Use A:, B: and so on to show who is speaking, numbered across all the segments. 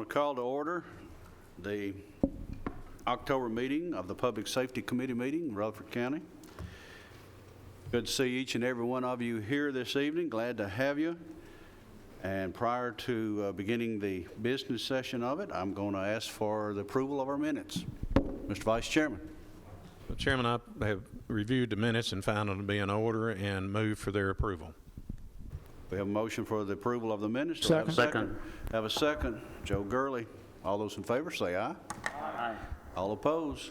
A: going to call to order the October meeting of the Public Safety Committee meeting in Rutherford County. Good to see each and every one of you here this evening. Glad to have you. And prior to beginning the business session of it, I'm going to ask for the approval of our minutes. Mr. Vice Chairman.
B: Well, Chairman, I have reviewed the minutes and found them to be in order and move for their approval.
A: We have a motion for the approval of the minutes.
C: Second.
A: Have a second. Joe Gurley. All those in favor say aye.
C: Aye.
A: All opposed?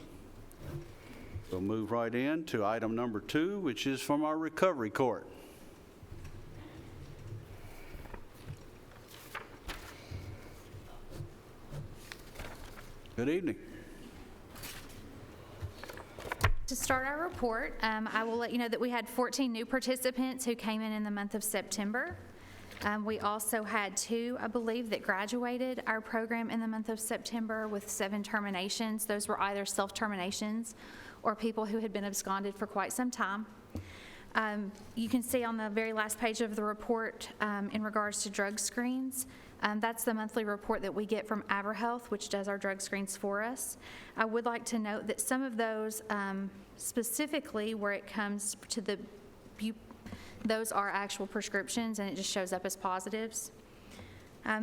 A: We'll move right in to item number 2, which is from our recovery court. Good evening.
D: To start our report, I will let you know that we had 14 new participants who came in the month of September. We also had 2, I believe, that graduated our program in the month of September with 7 terminations. Those were either self-terminations or people who had been absconded for quite some time. You can see on the very last page of the report in regards to drug screens, that's the monthly report that we get from AberHealth, which does our drug screens for us. I would like to note that some of those, specifically where it comes to those are actual prescriptions and it just shows up as positives.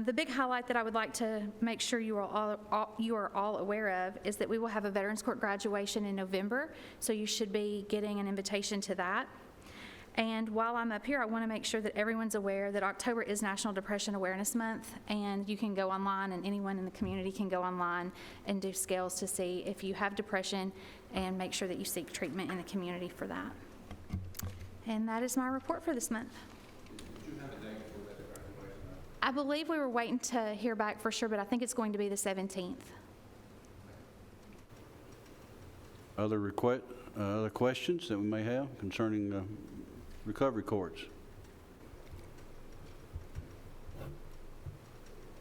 D: The big highlight that I would like to make sure you are all aware of is that we will have a Veterans Court graduation in November, so you should be getting an invitation to that. And while I'm up here, I want to make sure that everyone's aware that October is National Depression Awareness Month, and you can go online and anyone in the community can go online and do scales to see if you have depression and make sure that you seek treatment in the community for that. And that is my report for this month.
B: Did you have a date for that graduation?
D: I believe we were waiting to hear back for sure, but I think it's going to be the 17th.
A: Other questions that we may have concerning recovery courts?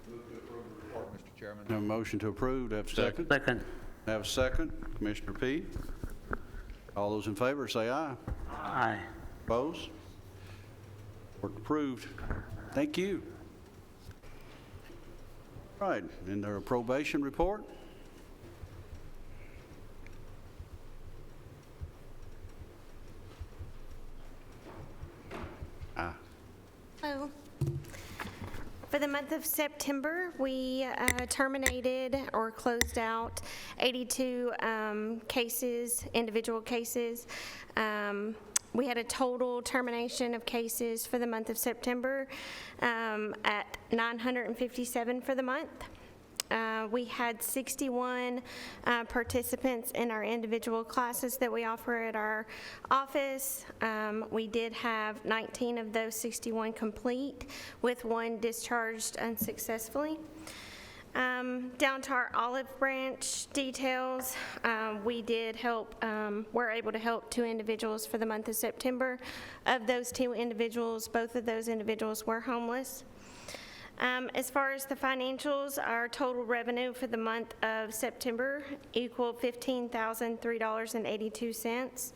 E: Move to approve the report, Mr. Chairman.
A: Have a motion to approve. Do I have a second?
C: Second.
A: Have a second. Commissioner P. All those in favor say aye.
C: Aye.
A: Opposed? Report approved. Thank you. All right, and our probation report.
F: Hello. For the month of September, we terminated or closed out 82 cases, individual cases. We had a total termination of cases for the month of September at 957 for the month. We had 61 participants in our individual classes that we offer at our office. We did have 19 of those 61 complete, with 1 discharged unsuccessfully. Down to our olive branch details, we did help, we're able to help 2 individuals for the month of September. Of those 2 individuals, both of those individuals were homeless. As far as the financials, our total revenue for the month of September equaled $15,003.82,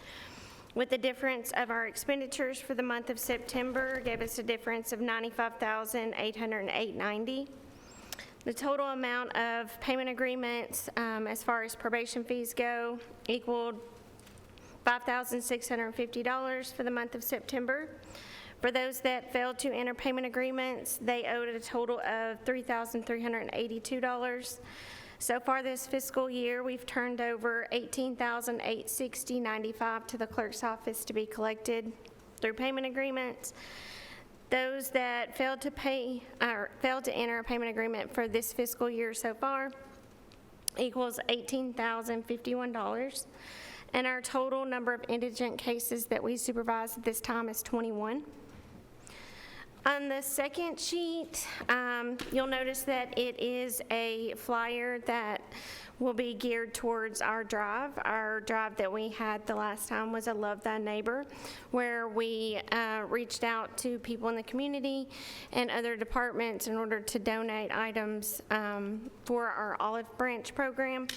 F: with the difference of our expenditures for the month of September gave us a difference of $95,808.90. The total amount of payment agreements as far as probation fees go equaled $5,650 for the month of September. For those that failed to enter payment agreements, they owed a total of $3,382. So far this fiscal year, we've turned over $18,860.95 to the clerk's office to be collected through payment agreements. Those that failed to enter a payment agreement for this fiscal year so far equals $18,051. And our total number of indigent cases that we supervise at this time is 21. On the second sheet, you'll notice that it is a flyer that will be geared towards our drive. Our drive that we had the last time was a Love Thy Neighbor, where we reached out to people in the community and other departments in order to donate items for our Olive Branch program.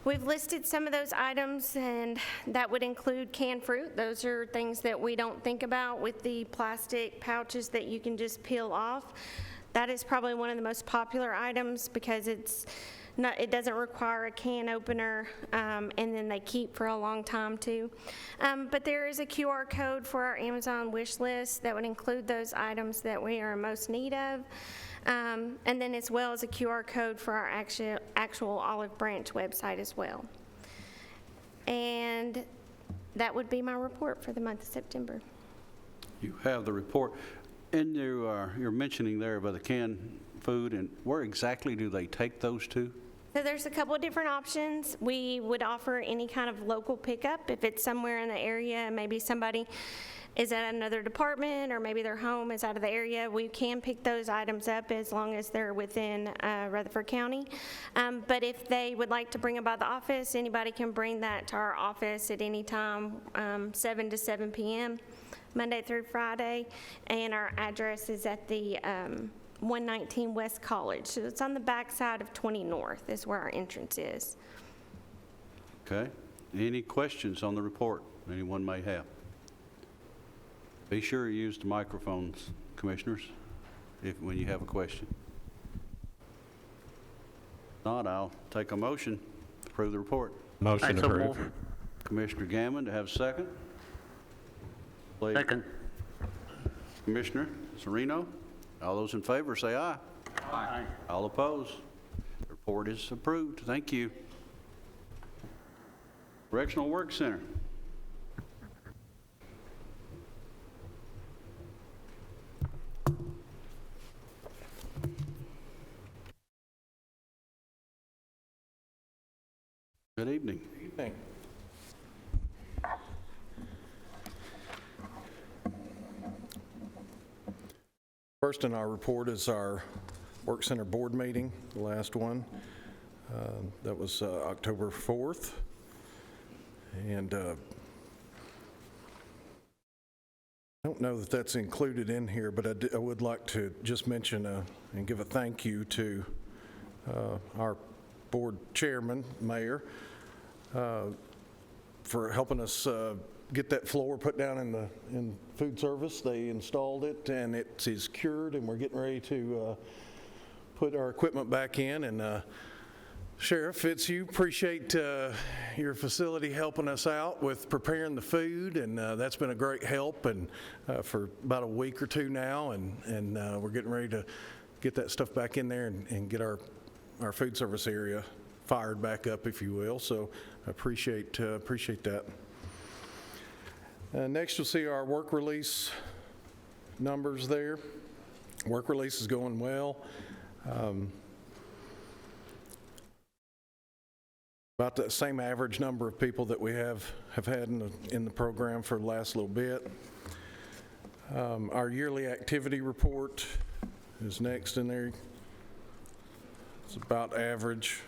F: We've listed some of those items, and that would include canned fruit. Those are things that we don't think about with the plastic pouches that you can just peel off. That is probably one of the most popular items because it doesn't require a can opener, and then they keep for a long time too. But there is a QR code for our Amazon wish list that would include those items that we are in most need of. And then as well as a QR code for our actual Olive Branch website as well. And that would be my report for the month of September.
A: You have the report, and you're mentioning there about the canned food, and where exactly do they take those to?
F: So there's a couple of different options. We would offer any kind of local pickup if it's somewhere in the area, maybe somebody is at another department or maybe their home is out of the area. We can pick those items up as long as they're within Rutherford County. But if they would like to bring them by the office, anybody can bring that to our office at any time, 7 to 7 p.m., Monday through Friday. And our address is at the 119 West College. So it's on the back side of 20 North is where our entrance is.
A: Okay. Any questions on the report anyone may have? Be sure you use the microphones, commissioners, when you have a question. If not, I'll take a motion to approve the report.
B: Motion
C: So
B: approved.
C: moved.
A: Commissioner Gammon, to have a second? Please.
C: Second.
A: Commissioner Sereno, all those in favor say aye.
C: Aye.
A: All opposed? The report is approved. Thank you. Correctional Work Center. Good evening.
G: Evening. First in our report is our Work Center Board meeting, the last one. That was October 4th. And I don't know that that's included in here, but I would like to just mention and give a thank you to our board chairman, mayor, for helping us get that floor put down in food service. They installed it, and it is cured, and we're getting ready to put our equipment back in. And Sheriff, it's you. Appreciate your facility helping us out with preparing the food, and that's been a great help. And for about a week or two now, and we're getting ready to get that stuff back in there and get our food service area fired back up, if you will. So I appreciate that. Next, you'll see our work release numbers there. Work release is going well. About the same average number of people that we have had in the program for the last little bit. Our yearly activity report is next in there. It's about average.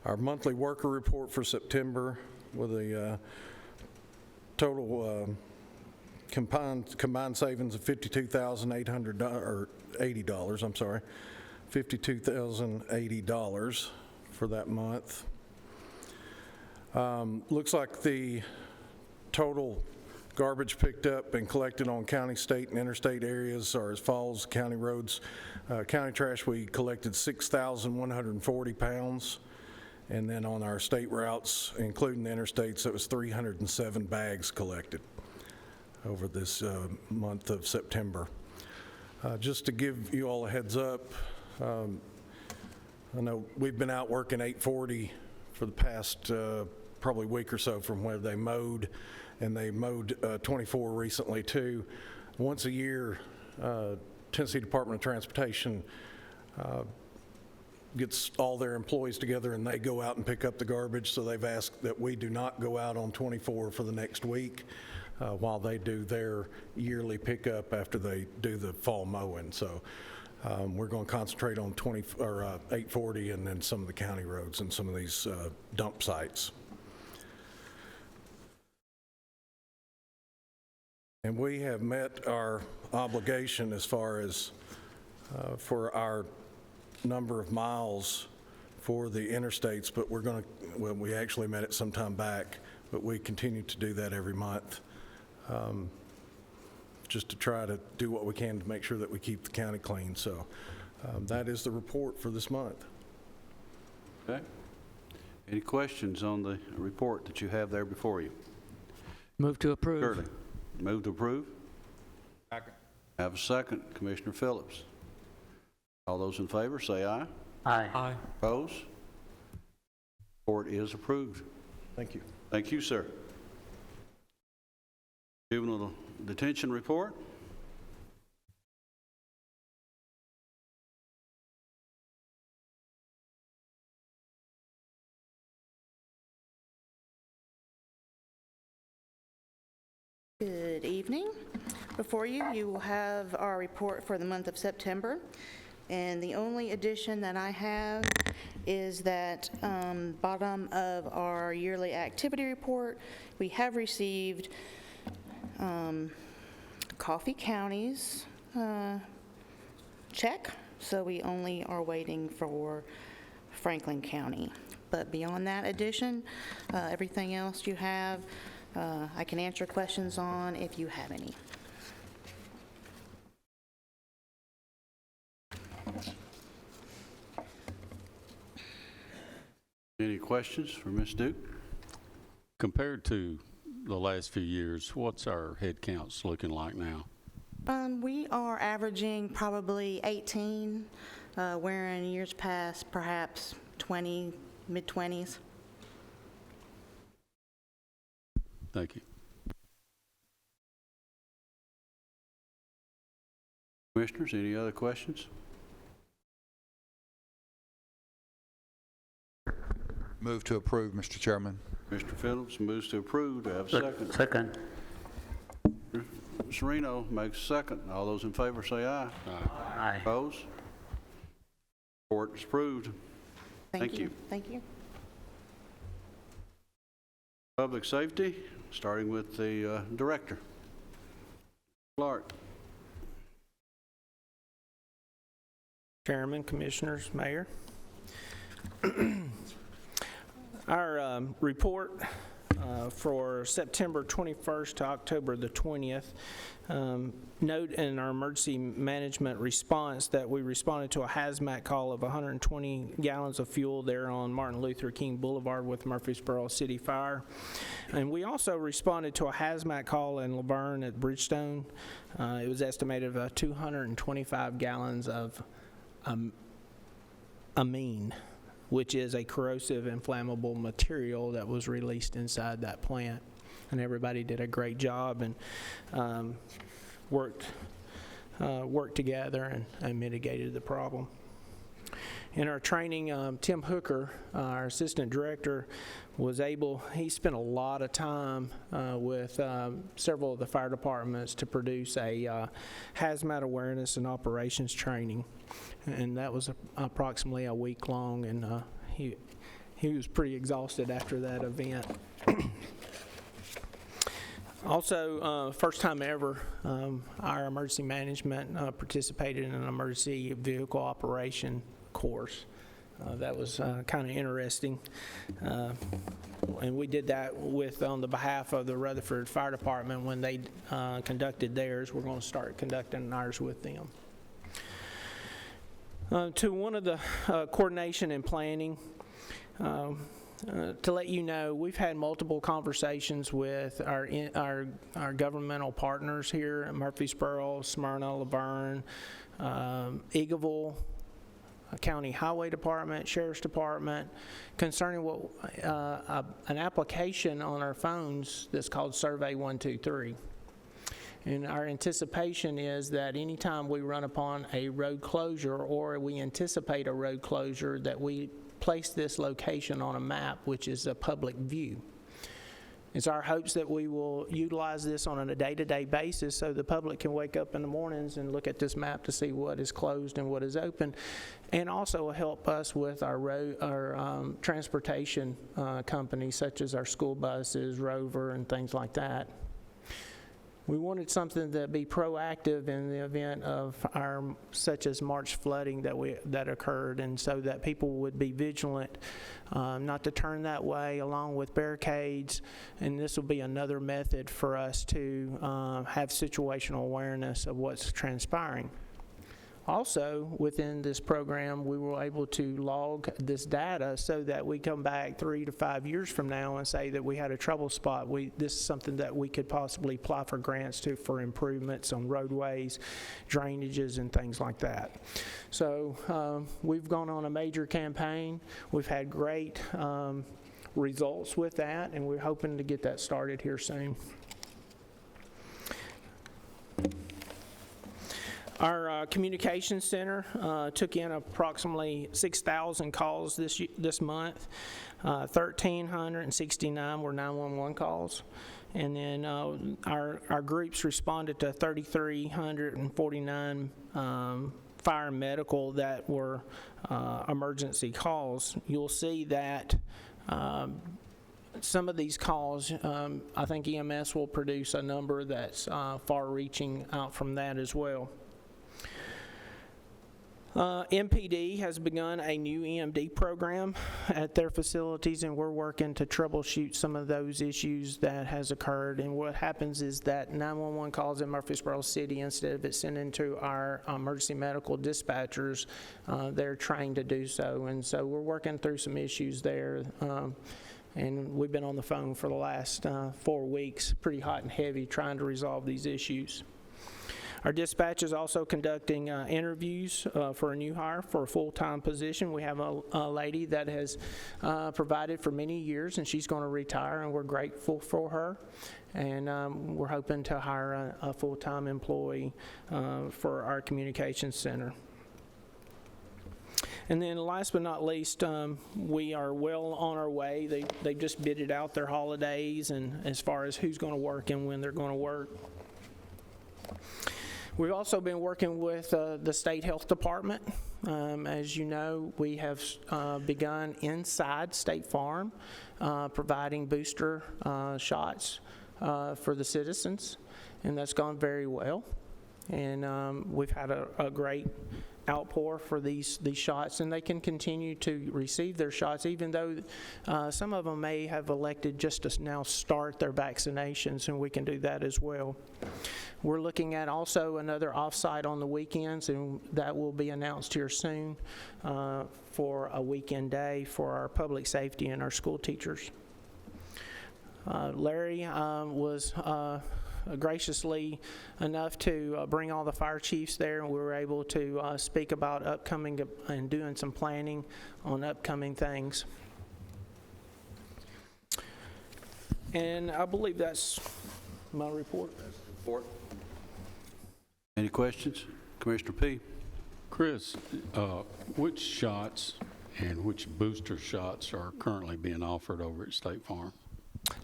G: Our monthly worker report for September with a total combined savings of $52,880. I'm sorry, $52,080 for that month. Looks like the total garbage picked up and collected on county, state, and interstate areas are as follows. County roads, county trash, we collected 6,140 pounds. And then on our state routes, including the interstates, it was 307 bags collected over this month of September. Just to give you all a heads up, I know we've been out working 840 for the past probably week or so from where they mowed, and they mowed 24 recently too. Once a year, Tennessee Department of Transportation gets all their employees together and they go out and pick up the garbage, so they've asked that we do not go out on 24 for the next week while they do their yearly pickup after they do the fall mowing. So we're going to concentrate on 840 and then some of the county roads and some of these dump sites. And we have met our obligation as far as for our number of miles for the interstates, but we're going to, well, we actually met it some time back, but we continue to do that every month just to try to do what we can to make sure that we keep the county clean. So that is the report for this month.
A: Okay. Any questions on the report that you have there before you?
C: Move to approve.
A: Shirley, move to approve.
E: Second.
A: Have a second. Commissioner Phillips. All those in favor, say aye.
C: Aye. Aye.
A: Opposed? Report is approved.
G: Thank you.
A: Thank you, sir. Juvenile detention report.
H: Good evening. Before you, you will have our report for the month of September. And the only addition that I have is that bottom of our yearly activity report, we have received Coffee County's check, so we only are waiting for Franklin County. But beyond that addition, everything else you have, I can answer questions on if you have any.
A: Any questions for Ms. Duke?
I: Compared to the last few years, what's our head counts looking like now?
H: We are averaging probably 18, where in years past, perhaps 20, mid-20s.
I: Thank you.
A: Commissioners, any other questions?
E: Move to approve, Mr. Chairman.
A: Mr. Phillips moves to approve. Do I have a second?
C: Second.
A: Sereno makes a second. All those in favor say aye.
C: Aye.
A: Opposed? Report is approved. Thank you.
H: Thank you.
A: Public safety, starting with the director. Clark.
J: Chairman, Commissioners, Mayor. Our report for September 21st to October the 20th, note in our emergency management response that we responded to a hazmat call of 120 gallons of fuel there on Martin Luther King Boulevard with Murfreesboro City Fire. And we also responded to a hazmat call in Laverne at Bridgestone. It was estimated of 225 gallons of amine, which is a corrosive inflammable material that was released inside that plant. And everybody did a great job and worked together and mitigated the problem. In our training, Tim Hooker, our assistant director, he spent a lot of time with several of the fire departments to produce a hazmat awareness and operations training. And that was approximately a week long, and he was pretty exhausted after that event. Also, first time ever, our emergency management participated in an emergency vehicle operation course. That was kind of interesting. And we did that on the behalf of the Rutherford Fire Department. When they conducted theirs, we're going to start conducting ours with them. To one of the coordination and planning, to let you know, we've had multiple conversations with our governmental partners here in Murfreesboro, Smyrna, Laverne, Eagleville, County Highway Department, Sheriff's Department, concerning an application on our phones that's called Survey 123. And our anticipation is that anytime we run upon a road closure or we anticipate a road closure, that we place this location on a map, which is a public view. It's our hopes that we will utilize this on a day-to-day basis so the public can wake up in the mornings and look at this map to see what is closed and what is open, and also help us with our transportation companies such as our school buses, Rover, and things like that. We wanted something to be proactive in the event of such as March flooding that occurred, and so that people would be vigilant not to turn that way, along with barricades. And this will be another method for us to have situational awareness of what's transpiring. Also, within this program, we were able to log this data so that we come back 3 to 5 years from now and say that we had a trouble spot. This is something that we could possibly apply for grants for improvements on roadways, drainages, and things like that. So we've gone on a major campaign. We've had great results with that, and we're hoping to get that started here soon. Our communications center took in approximately 6,000 calls this month. 1,369 were 911 calls. And then our groups responded to 3,349 fire and medical that were emergency calls. You'll see that some of these calls, I think EMS will produce a number that's far-reaching out from that as well. MPD has begun a new EMD program at their facilities, and we're working to troubleshoot some of those issues that has occurred. And what happens is that 911 calls in Murfreesboro City, instead of it sending to our emergency medical dispatchers, they're trying to do so. And so we're working through some issues there. And we've been on the phone for the last 4 weeks, pretty hot and heavy, trying to resolve these issues. Our dispatch is also conducting interviews for a new hire for a full-time position. We have a lady that has provided for many years, and she's going to retire, and we're grateful for her. And we're hoping to hire a full-time employee for our communications center. And then last but not least, we are well on our way. They just bidded out their holidays and as far as who's going to work and when they're going to work. We've also been working with the State Health Department. As you know, we have begun inside State Farm providing booster shots for the citizens, and that's gone very well. And we've had a great outpour for these shots, and they can continue to receive their shots, even though some of them may have elected just to now start their vaccinations, and we can do that as well. We're looking at also another offsite on the weekends, and that will be announced here soon for a weekend day for our public safety and our school teachers. Larry was graciously enough to bring all the fire chiefs there, and we were able to speak about upcoming and doing some planning on upcoming things. And I believe that's my report.
A: Any questions? Commissioner P.
I: Chris, which shots and which booster shots are currently being offered over at State Farm?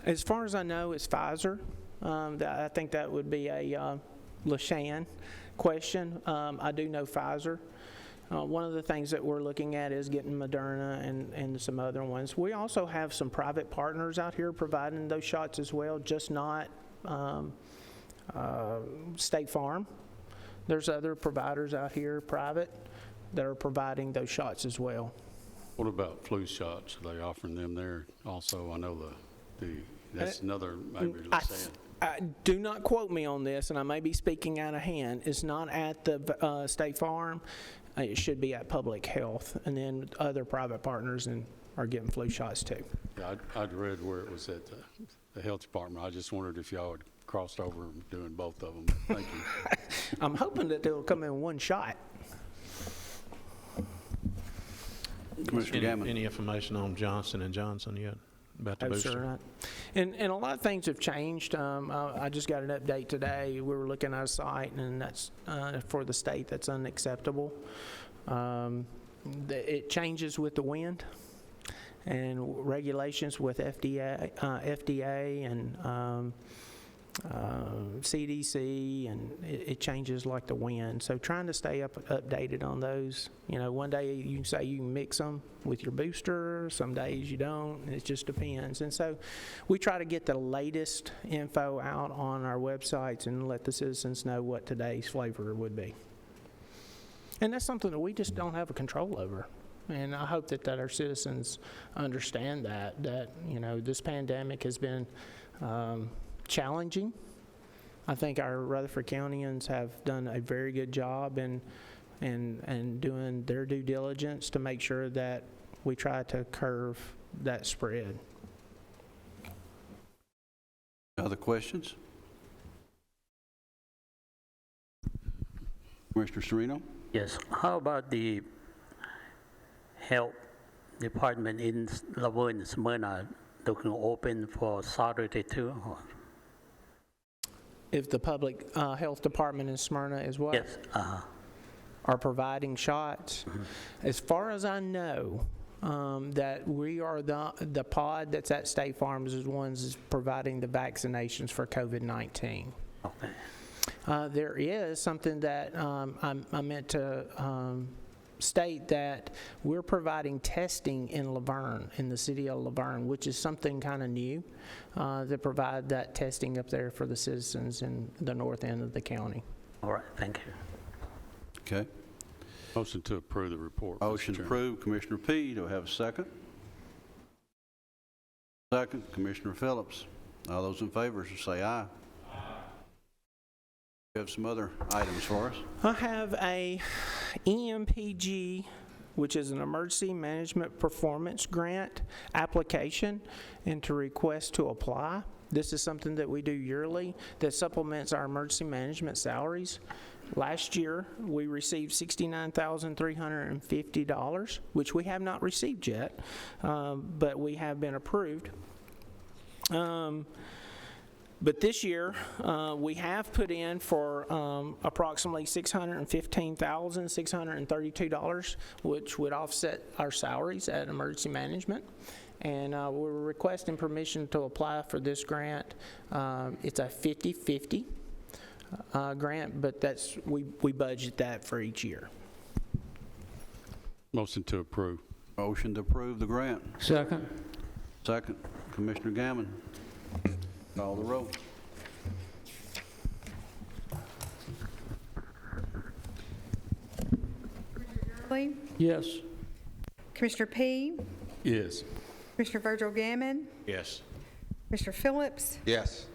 J: As far as I know, it's Pfizer. I think that would be a LaShannon question. I do know Pfizer. One of the things that we're looking at is getting Moderna and some other ones. We also have some private partners out here providing those shots as well, just not State Farm. There's other providers out here, private, that are providing those shots as well.
I: What about flu shots? Are they offering them there also? I know that's another maybe LaShannon.
J: Do not quote me on this, and I may be speaking out of hand. It's not at the State Farm. It should be at Public Health, and then other private partners are getting flu shots too.
I: Yeah, I'd read where it was at the health department. I just wondered if y'all had crossed over and doing both of them. Thank you.
J: I'm hoping that they'll come in one shot.
A: Commissioner Gammon.
B: Any information on Johnson & Johnson yet about the booster?
J: Sir, and a lot of things have changed. I just got an update today. We were looking at a site, and that's for the state, that's unacceptable. It changes with the wind and regulations with FDA and CDC, and it changes like the wind. So trying to stay updated on those. You know, one day you can say you can mix them with your booster, some days you don't, and it just depends. And so we try to get the latest info out on our websites and let the citizens know what today's flavor would be. And that's something that we just don't have a control over. And I hope that our citizens understand that, you know, this pandemic has been challenging. I think our Rutherford Countyans have done a very good job in doing their due diligence to make sure that we try to curb that spread.
A: Other questions? Commissioner Sereno?
C: Yes. How about the health department in Laverne and Smyrna looking open for Saturday too? Or?
J: If the public health department in Smyrna as well
C: Yes.
J: are providing shots, as far as I know, that we are the pod that's at State Farms is ones is providing the vaccinations for COVID-19.
C: Okay.
J: There is something that I meant to state that we're providing testing in Laverne, in the city of Laverne, which is something kind of new, to provide that testing up there for the citizens in the north end of the county.
C: All right. Thank you.
A: Okay.
I: Motion to approve the report. Mr.
A: Motion
I: Chairman.
A: approved. Commissioner P., do I have a second? Second, Commissioner Phillips. All those in favor say aye. You have some other items for us.
J: I have a Empg, which is an Emergency Management Performance Grant application, and to request to apply. This is something that we do yearly that supplements our emergency management salaries. Last year, we received $69,350, which we have not received yet, but we have been approved. But this year, we have put in for approximately $615,632, which would offset our salaries at emergency management. And we're requesting permission to apply for this grant. It's a 50-50 grant, but we budget that for each year.
I: Motion to approve.
A: Motion to approve the grant.
C: Second.
A: Second, Commissioner Gammon. Call the roll.
K: Gurley,
C: Yes.
K: Commissioner P.,
I: Yes.
K: Commissioner Virgil Gammon,
A: Yes.
K: Commissioner Phillips,
E: Yes.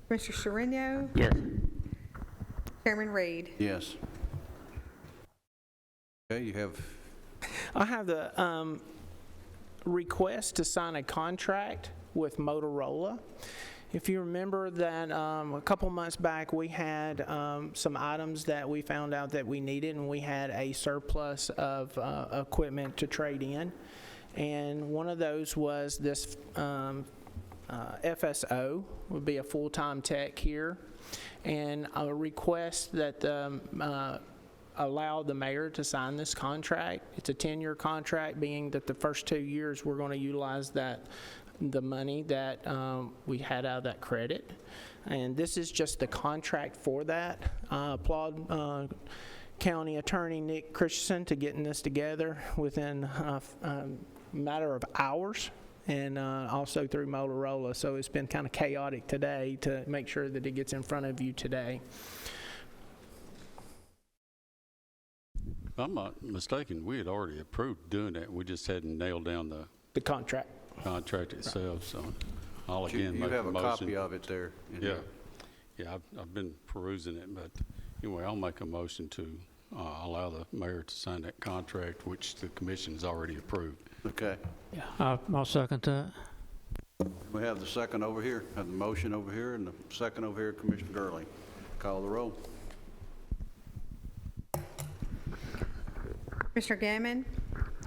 K: Commissioner Sereno,
C: Yes.
K: Chairman Reed.
A: Yes. Okay, you have,
J: I have the request to sign a contract with Motorola. If you remember that a couple months back we had some items that we found out that we needed, and we had a surplus of equipment to trade in. And one of those was this FSO, would be a full-time tech here. And a request that allow the mayor to sign this contract. It's a 10-year contract, being that the first 2 years we're going to utilize the money that we had out of that credit. And this is just the contract for that. Applaud County Attorney Nick Christensen to getting this together within a matter of hours, and also through Motorola. So it's been kind of chaotic today to make sure that it gets in front of you today.
I: If I'm not mistaken, we had already approved doing that. We just hadn't nailed down the
J: contract
I: itself, so I'll again
A: you
I: make a
A: have a
I: motion.
A: copy of it there. in
I: Yeah,
A: here.
I: yeah, I've been perusing it, but anyway, I'll make a motion to allow the mayor to sign that contract, which the commission has already approved.
A: Okay.
C: Yeah. I'll second that.
A: We have the second over here, have the motion over here, and the second over here, Commissioner Gurley. Call the roll.
K: Commissioner Gammon,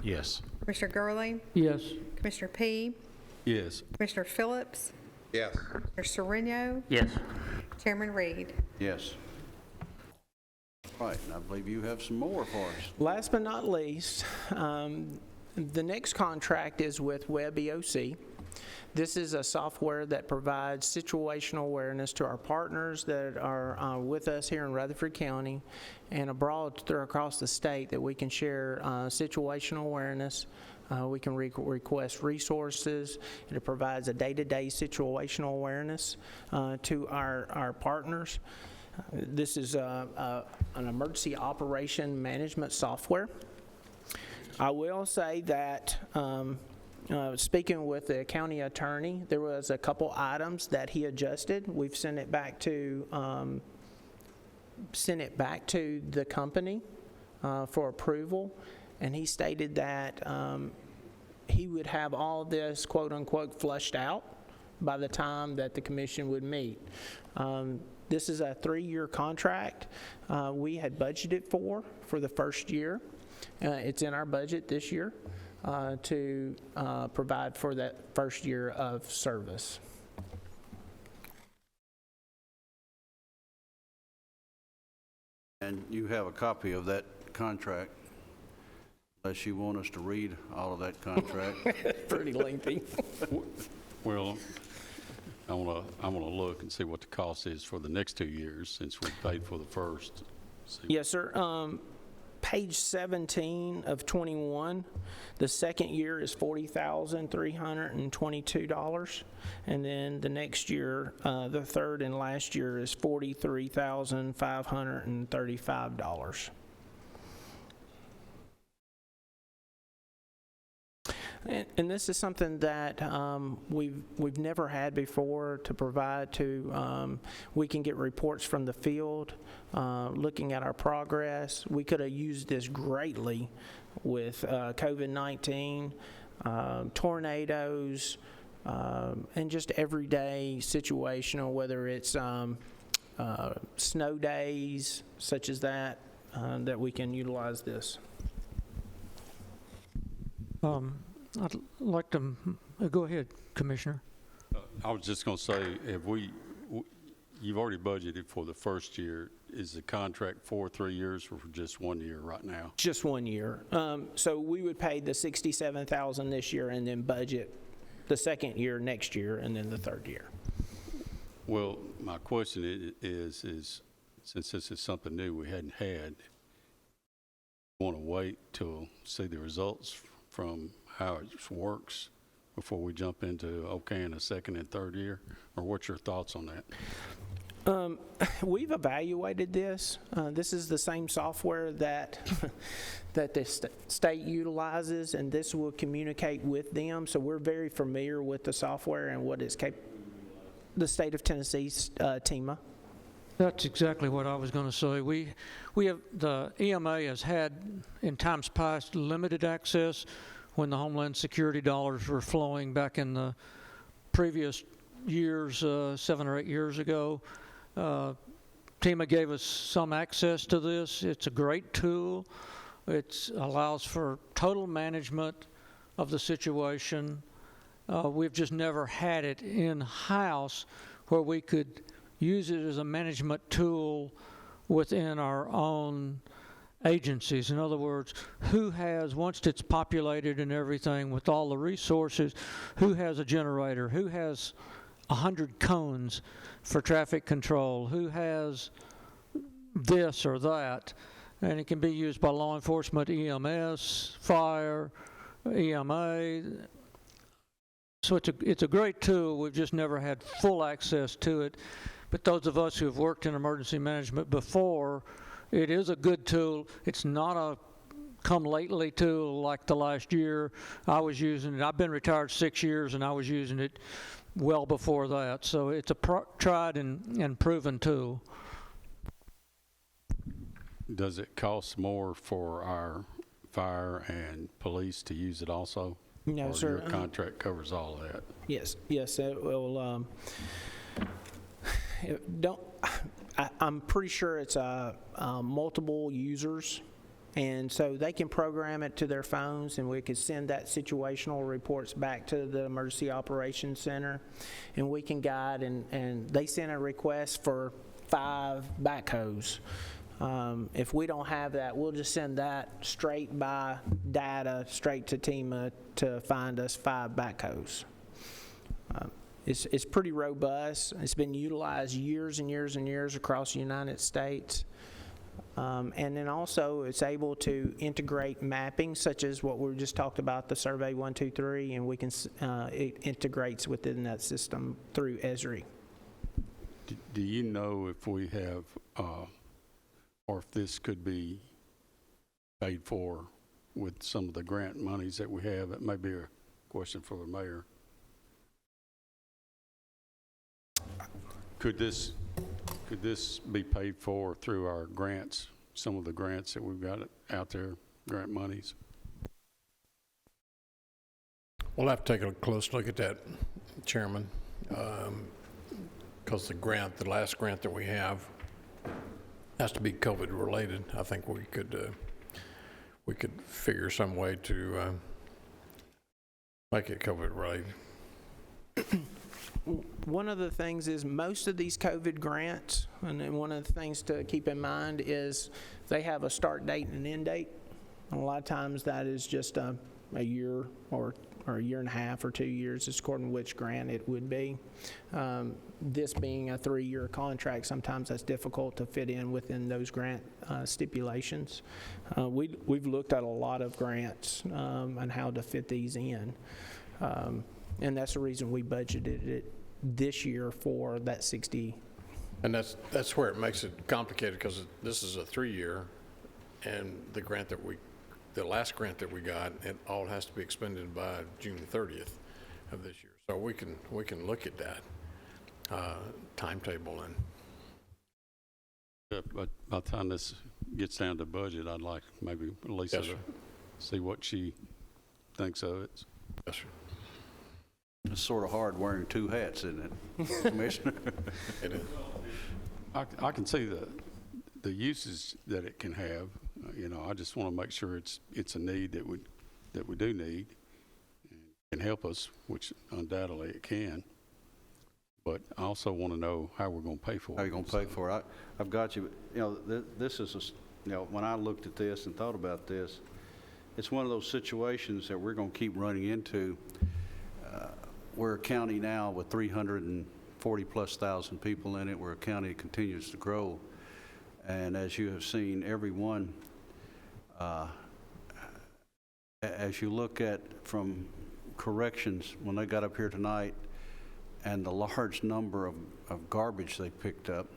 B: Yes.
K: Commissioner Gurley,
C: Yes.
K: Commissioner P.,
I: Yes.
K: Commissioner Phillips,
E: Yes.
K: Commissioner Sereno,
C: Yes.
K: Chairman Reed.
A: Yes. Right, and I believe you have some more for us.
J: Last but not least, the next contract is with Web EOC. This is a software that provides situational awareness to our partners that are with us here in Rutherford County and abroad across the state, that we can share situational awareness. We can request resources. It provides a day-to-day situational awareness to our partners. This is an emergency operation management software. I will say that speaking with the county attorney, there was a couple items that he adjusted. We've sent it back to the company for approval, and he stated that he would have all this quote-unquote flushed out by the time that the commission would meet. This is a 3-year contract. We had budgeted for the first year. It's in our budget this year to provide for that first year of service.
A: And you have a copy of that contract, unless you want us to read all of that contract.
J: Pretty lengthy.
I: Well, I want to look and see what the cost is for the next 2 years, since we paid for the first.
J: Yes, sir. Page 17 of 21, the second year is $40,322, and then the next year, the third and last year, is $43,535. And this is something that we've never had before to provide to. We can get reports from the field, looking at our progress. We could have used this greatly with COVID-19, tornadoes, and just everyday situational, whether it's snow days such as that, that we can utilize this.
L: I'd like to go ahead, Commissioner.
I: I was just going to say, you've already budgeted for the first year. Is the contract for 3 years or for just 1 year right now?
J: Just 1 year. So we would pay the $67,000 this year and then budget the second year next year and then the third year.
I: Well, my question is since this is something new we hadn't had, want to wait till see the results from how it works before we jump into in a second and third year? Or what's your thoughts on that?
J: We've evaluated this. This is the same software that that the state utilizes, and this will communicate with them. So we're very familiar with the software and what it's capable. The state of Tennessee's TEMA.
L: That's exactly what I was going to say. We have, the EMA has had in times past limited access when the Homeland Security dollars were flowing back in the previous years, 7 or 8 years ago. TEMA gave us some access to this. It's a great tool. It allows for total management of the situation. We've just never had it in-house where we could use it as a management tool within our own agencies. In other words, who has, once it's populated and everything with all the resources, who has a generator, who has 100 cones for traffic control, who has this or that, and it can be used by law enforcement, EMS, fire, EMA. So it's a great tool. We've just never had full access to it. But those of us who have worked in emergency management before, it is a good tool. It's not a come lately tool like the last year. I was using it. I've been retired 6 years, and I was using it well before that. So it's a tried and proven tool.
I: Does it cost more for our fire and police to use it also?
J: No,
I: or
J: sir.
I: Your contract covers all of that?
J: Yes, it will. I'm pretty sure it's multiple users, and so they can program it to their phones, and we could send that situational reports back to the Emergency Operations Center, and we can guide, and they send a request for 5 backhoes. If we don't have that, we'll just send that straight by data straight to TEMA to find us 5 backhoes. It's pretty robust. It's been utilized years and years and years across the United States. And then also it's able to integrate mapping, such as what we just talked about, the Survey 123, and we can it integrates within that system through Esri.
I: Do you know if we have, or if this could be paid for with some of the grant monies that we have? It may be a question for the mayor. Could this be paid for through our grants, some of the grants that we've got out there, grant monies?
M: We'll have to take a close look at that, Chairman, because the last grant that we have has to be COVID related. I think we could figure some way to make it COVID related.
J: One of the things is most of these COVID grants, and then one of the things to keep in mind is they have a start date and an end date. And a lot of times that is just a year or a year and a half or 2 years, it's according to which grant it would be. This being a 3-year contract, sometimes that's difficult to fit in within those grant stipulations. We've looked at a lot of grants and how to fit these in. And that's the reason we budgeted it this year for that 60.
M: And that's where it makes it complicated, because this is a 3-year, and the last grant that we got, it all has to be expended by June 30th of this year. So we can look at that timetable. And
I: but by the time this gets down to budget, I'd like maybe Lisa
M: Yes,
I: to
M: sir.
I: see what she thinks of it.
M: yes, sir.
A: It's sort of hard wearing two hats, isn't it, Commissioner?
M: It is.
I: I can see the uses that it can have. I just want to make sure it's a need that we do need and can help us, which undoubtedly it can. But I also want to know how we're going to pay for it.
A: How you going to pay for it? I've got you. This is when I looked at this and thought about this, it's one of those situations that we're going to keep running into. We're a county now with 340+ thousand people in it. We're a county that continues to grow. And as you have seen, everyone, as you look at from corrections, when they got up here tonight, and the large number of garbage they picked up,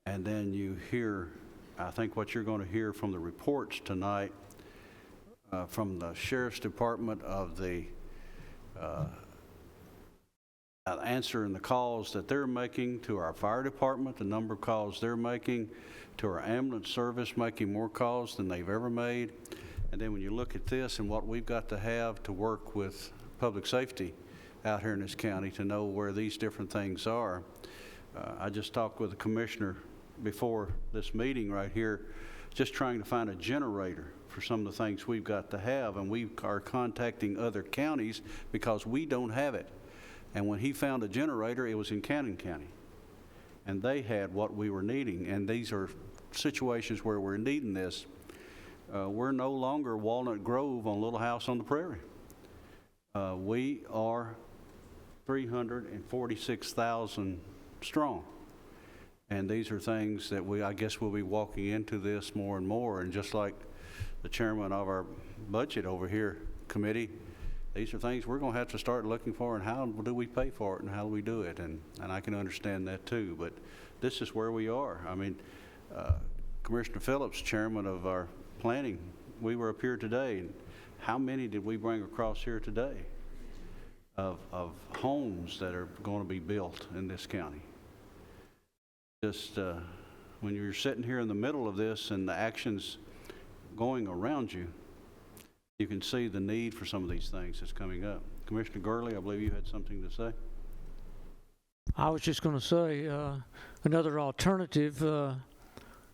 A: and then you hear, I think what you're going to hear from the reports tonight, from the Sheriff's Department of the answering the calls that they're making to our fire department, the number of calls they're making to our ambulance service, making more calls than they've ever made. And then when you look at this and what we've got to have to work with public safety out here in this county to know where these different things are. I just talked with the commissioner before this meeting right here, just trying to find a generator for some of the things we've got to have, and we are contacting other counties because we don't have it. And when he found a generator, it was in Cannon County, and they had what we were needing. And these are situations where we're needing this. We're no longer Walnut Grove on Little House on the Prairie. We are 346,000 strong. And these are things that I guess we'll be walking into this more and more. And just like the chairman of our budget over here committee, these are things we're going to have to start looking for, and how do we pay for it and how do we do it? And I can understand that too, but this is where we are. I mean, Commissioner Phillips, chairman of our planning, we were up here today, and how many did we bring across here today of homes that are going to be built in this county? Just when you're sitting here in the middle of this and the actions going around you, you can see the need for some of these things that's coming up. Commissioner Gurley, I believe you had something to say.
L: I was just going to say another alternative.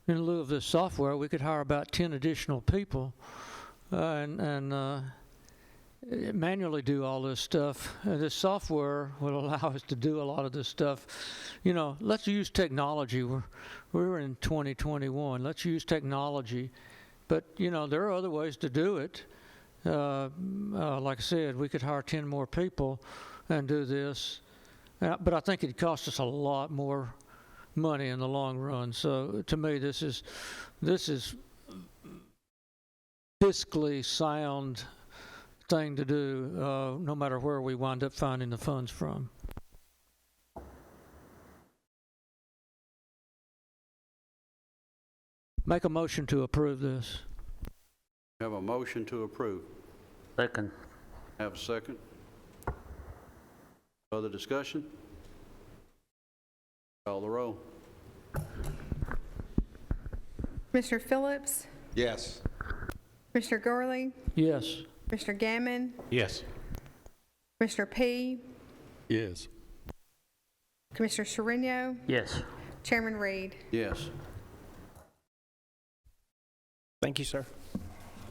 L: In lieu of this software, we could hire about 10 additional people and manually do all this stuff. This software will allow us to do a lot of this stuff. Let's use technology. We're in 2021. Let's use technology. But, there are other ways to do it. Like I said, we could hire 10 more people and do this. But I think it costs us a lot more money in the long run. So to me, this is fiscally sound thing to do, no matter where we wind up finding the funds from. Make a motion to approve this.
A: Have a motion to approve.
C: Second.
A: Have a second. Further discussion? Call the roll.
K: Commissioner Phillips,
E: Yes.
K: Commissioner Gurley,
L: Yes.
K: Commissioner Gammon,
B: Yes.
K: Commissioner P,
I: Yes.
K: Commissioner Sereno,
C: Yes.
K: Chairman Reed.
A: Yes.
J: Thank you, sir.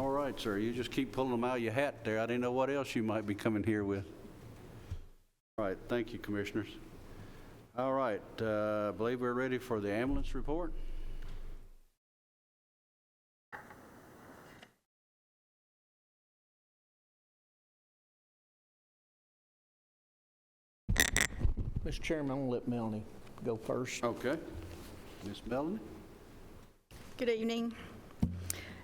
A: All right, sir. You just keep pulling them out of your hat there. I didn't know what else you might be coming here with. All right. Thank you, commissioners. All right. I believe we're ready for the ambulance report.
J: Mr. Chairman, I'm going to let Melanie go first.
A: Okay. Miss Melanie?
N: Good evening.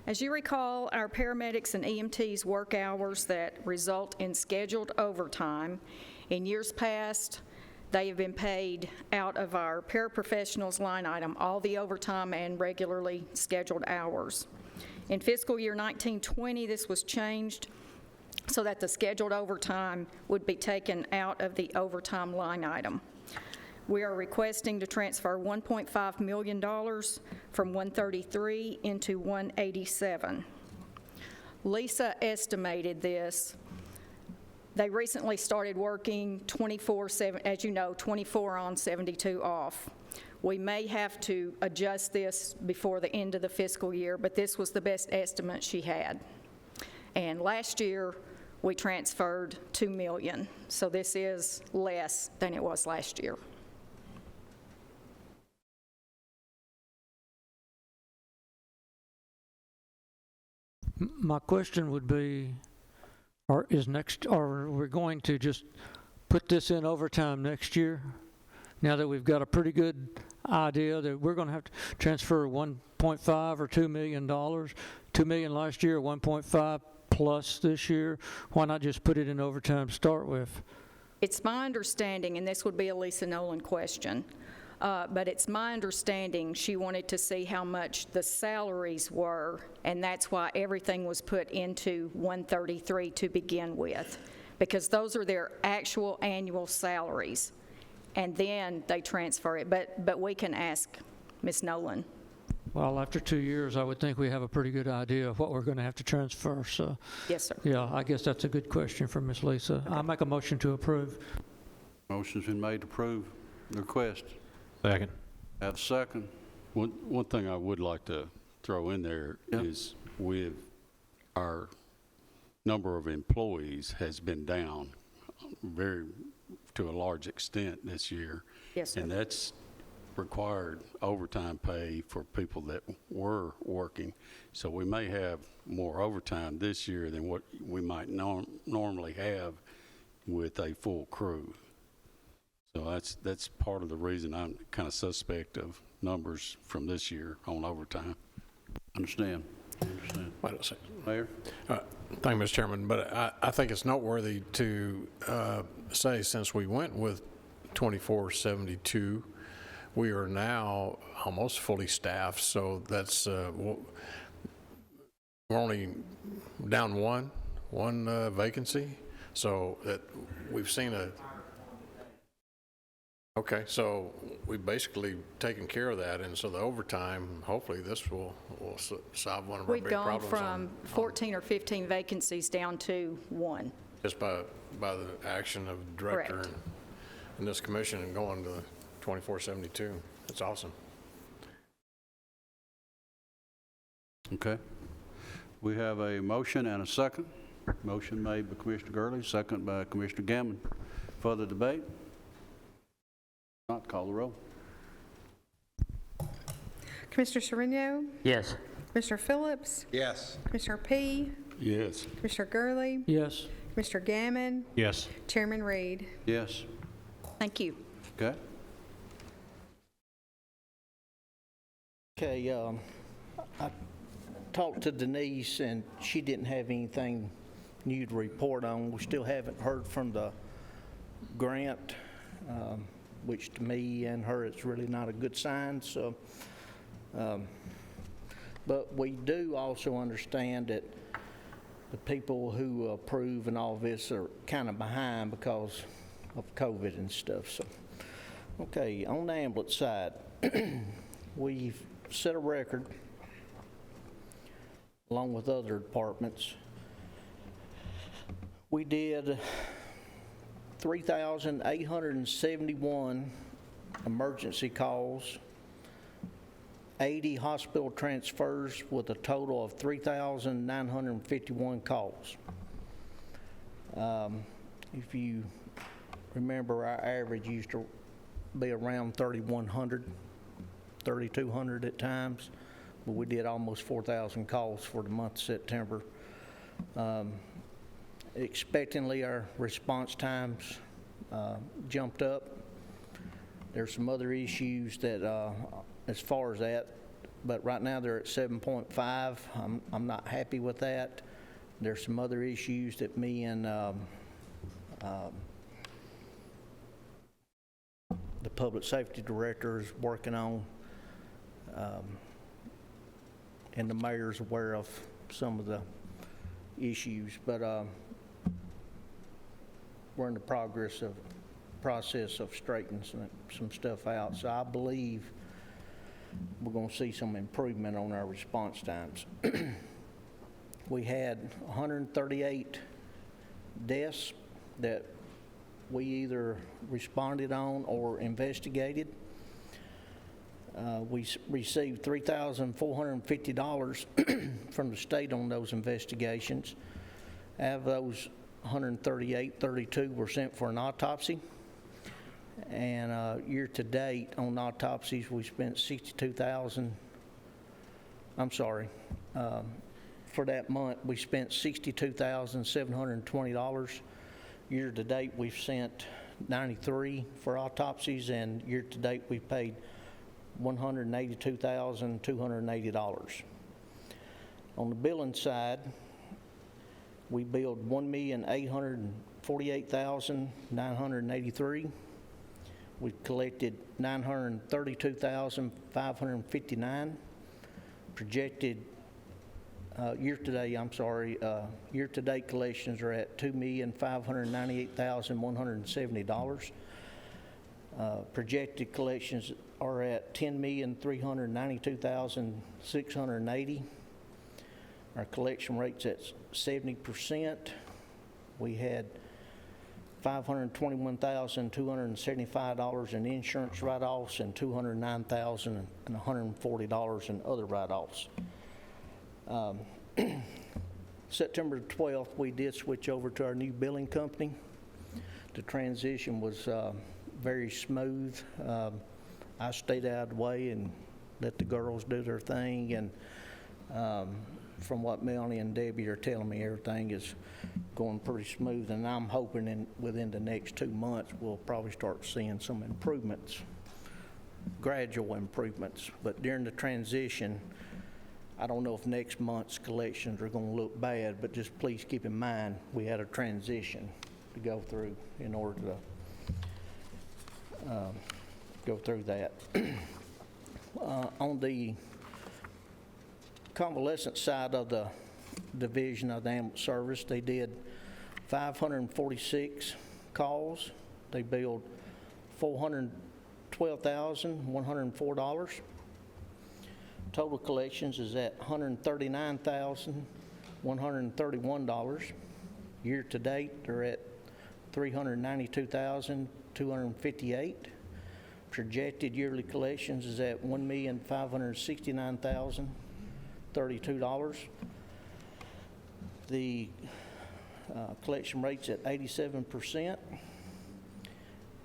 N: As you recall, our paramedics and EMTs work hours that result in scheduled overtime. In years past, they have been paid out of our paraprofessionals line item, all the overtime and regularly scheduled hours. In fiscal year 1920, this was changed so that the scheduled overtime would be taken out of the overtime line item. We are requesting to transfer $1.5 million from 133 into 187. Lisa estimated this. They recently started working 24/7, as you know, 24 on, 72 off. We may have to adjust this before the end of the fiscal year, but this was the best estimate she had. And last year, we transferred $2 million, so this is less than it was last year.
L: My question would be, are we going to just put this in overtime next year? Now that we've got a pretty good idea that we're going to have to transfer 1.5 or $2 million, $2 million last year, 1.5 plus this year, why not just put it in overtime to start with?
N: It's my understanding, and this would be a Lisa Nolan question, but it's my understanding she wanted to see how much the salaries were, and that's why everything was put into 133 to begin with, because those are their actual annual salaries, and then they transfer it. But we can ask Ms. Nolan.
L: Well, after 2 years, I would think we have a pretty good idea of what we're going to have to transfer. So,
N: yes, sir.
L: Yeah, I guess that's a good question for Ms. Lisa. Okay. I'll make a motion to approve.
A: Motion's been made to approve the request.
B: Second.
A: Have a second.
I: One thing I would like to throw in there is with our number of employees has been down to a large extent this year.
N: Yes, sir.
I: And that's required overtime pay for people that were working. So we may have more overtime this year than what we might normally have with a full crew. So that's part of the reason I'm kind of suspect of numbers from this year on overtime.
A: Understand.
M: Wait a second.
A: Mayor?
M: Thank you, Mr. Chairman, but I think it's noteworthy to say since we went with 2472, we are now almost fully staffed, so that's we're only down one vacancy, so that we've seen a. Okay, so we've basically taken care of that, and so the overtime, hopefully this will solve one of our big problems.
N: We've gone from 14 or 15 vacancies down to 1.
M: Just by the action of the director
N: Correct.
M: and this commission and going to 2472. That's awesome.
A: Okay. We have a motion and a second. Motion made by Commissioner Gurley, second by Commissioner Gammon. Further debate? Not call the roll.
K: Commissioner Sereno,
C: Yes.
K: Commissioner Phillips,
E: Yes.
K: Commissioner P,
I: Yes.
K: Commissioner Gurley,
L: Yes.
K: Commissioner Mr. Gammon,
B: Yes.
K: Chairman Reed.
A: Yes.
N: Thank you.
A: Okay.
O: Okay, I talked to Denise, and she didn't have anything new to report on. We still haven't heard from the grant, which to me and her, it's really not a good sign, so. But we do also understand that the people who approve and all this are kind of behind because of COVID and stuff, so. Okay, on the ambulance side, we've set a record along with other departments. We did 3,871 emergency calls, 80 hospital transfers with a total of 3,951 calls. If you remember, our average used to be around 3,100, 3,200 at times, but we did almost 4,000 calls for the month of September. Expectantly, our response times jumped up. There's some other issues that, as far as that, but right now they're at 7.5. I'm not happy with that. There's some other issues that me and the public safety director is working on, and the mayor's aware of some of the issues, but we're in the process of straightening some stuff out. So I believe we're going to see some improvement on our response times. We had 138 deaths that we either responded on or investigated. We received $3,450 from the state on those investigations. Out of those 138, 32 were sent for an autopsy. And year to date on autopsies, we spent $62,000. I'm sorry. For that month, we spent $62,720. Year to date, we've sent 93 for autopsies, and year to date, we've paid $182,280. On the billing side, we billed $1,848,983. We collected $932,559. Projected year-to-date collections are at $2,598,170. Projected collections are at $10,392,680. Our collection rate's at 70%. We had $521,275 in insurance write-offs and $209,140 in other write-offs. September 12th, we did switch over to our new billing company. The transition was very smooth. I stayed out of the way and let the girls do their thing, and from what Melanie and Debbie are telling me, everything is going pretty smooth, and I'm hoping within the next 2 months we'll probably start seeing some improvements, gradual improvements. But during the transition, I don't know if next month's collections are going to look bad, but just please keep in mind we had a transition to go through in order to go through that. On the convalescent side of the division of the ambulance service, they did 546 calls. They billed $412,104. Total collections is at $139,131. Year to date, they're at $392,258. Projected yearly collections is at $1,569,032. The collection rate's at 87%.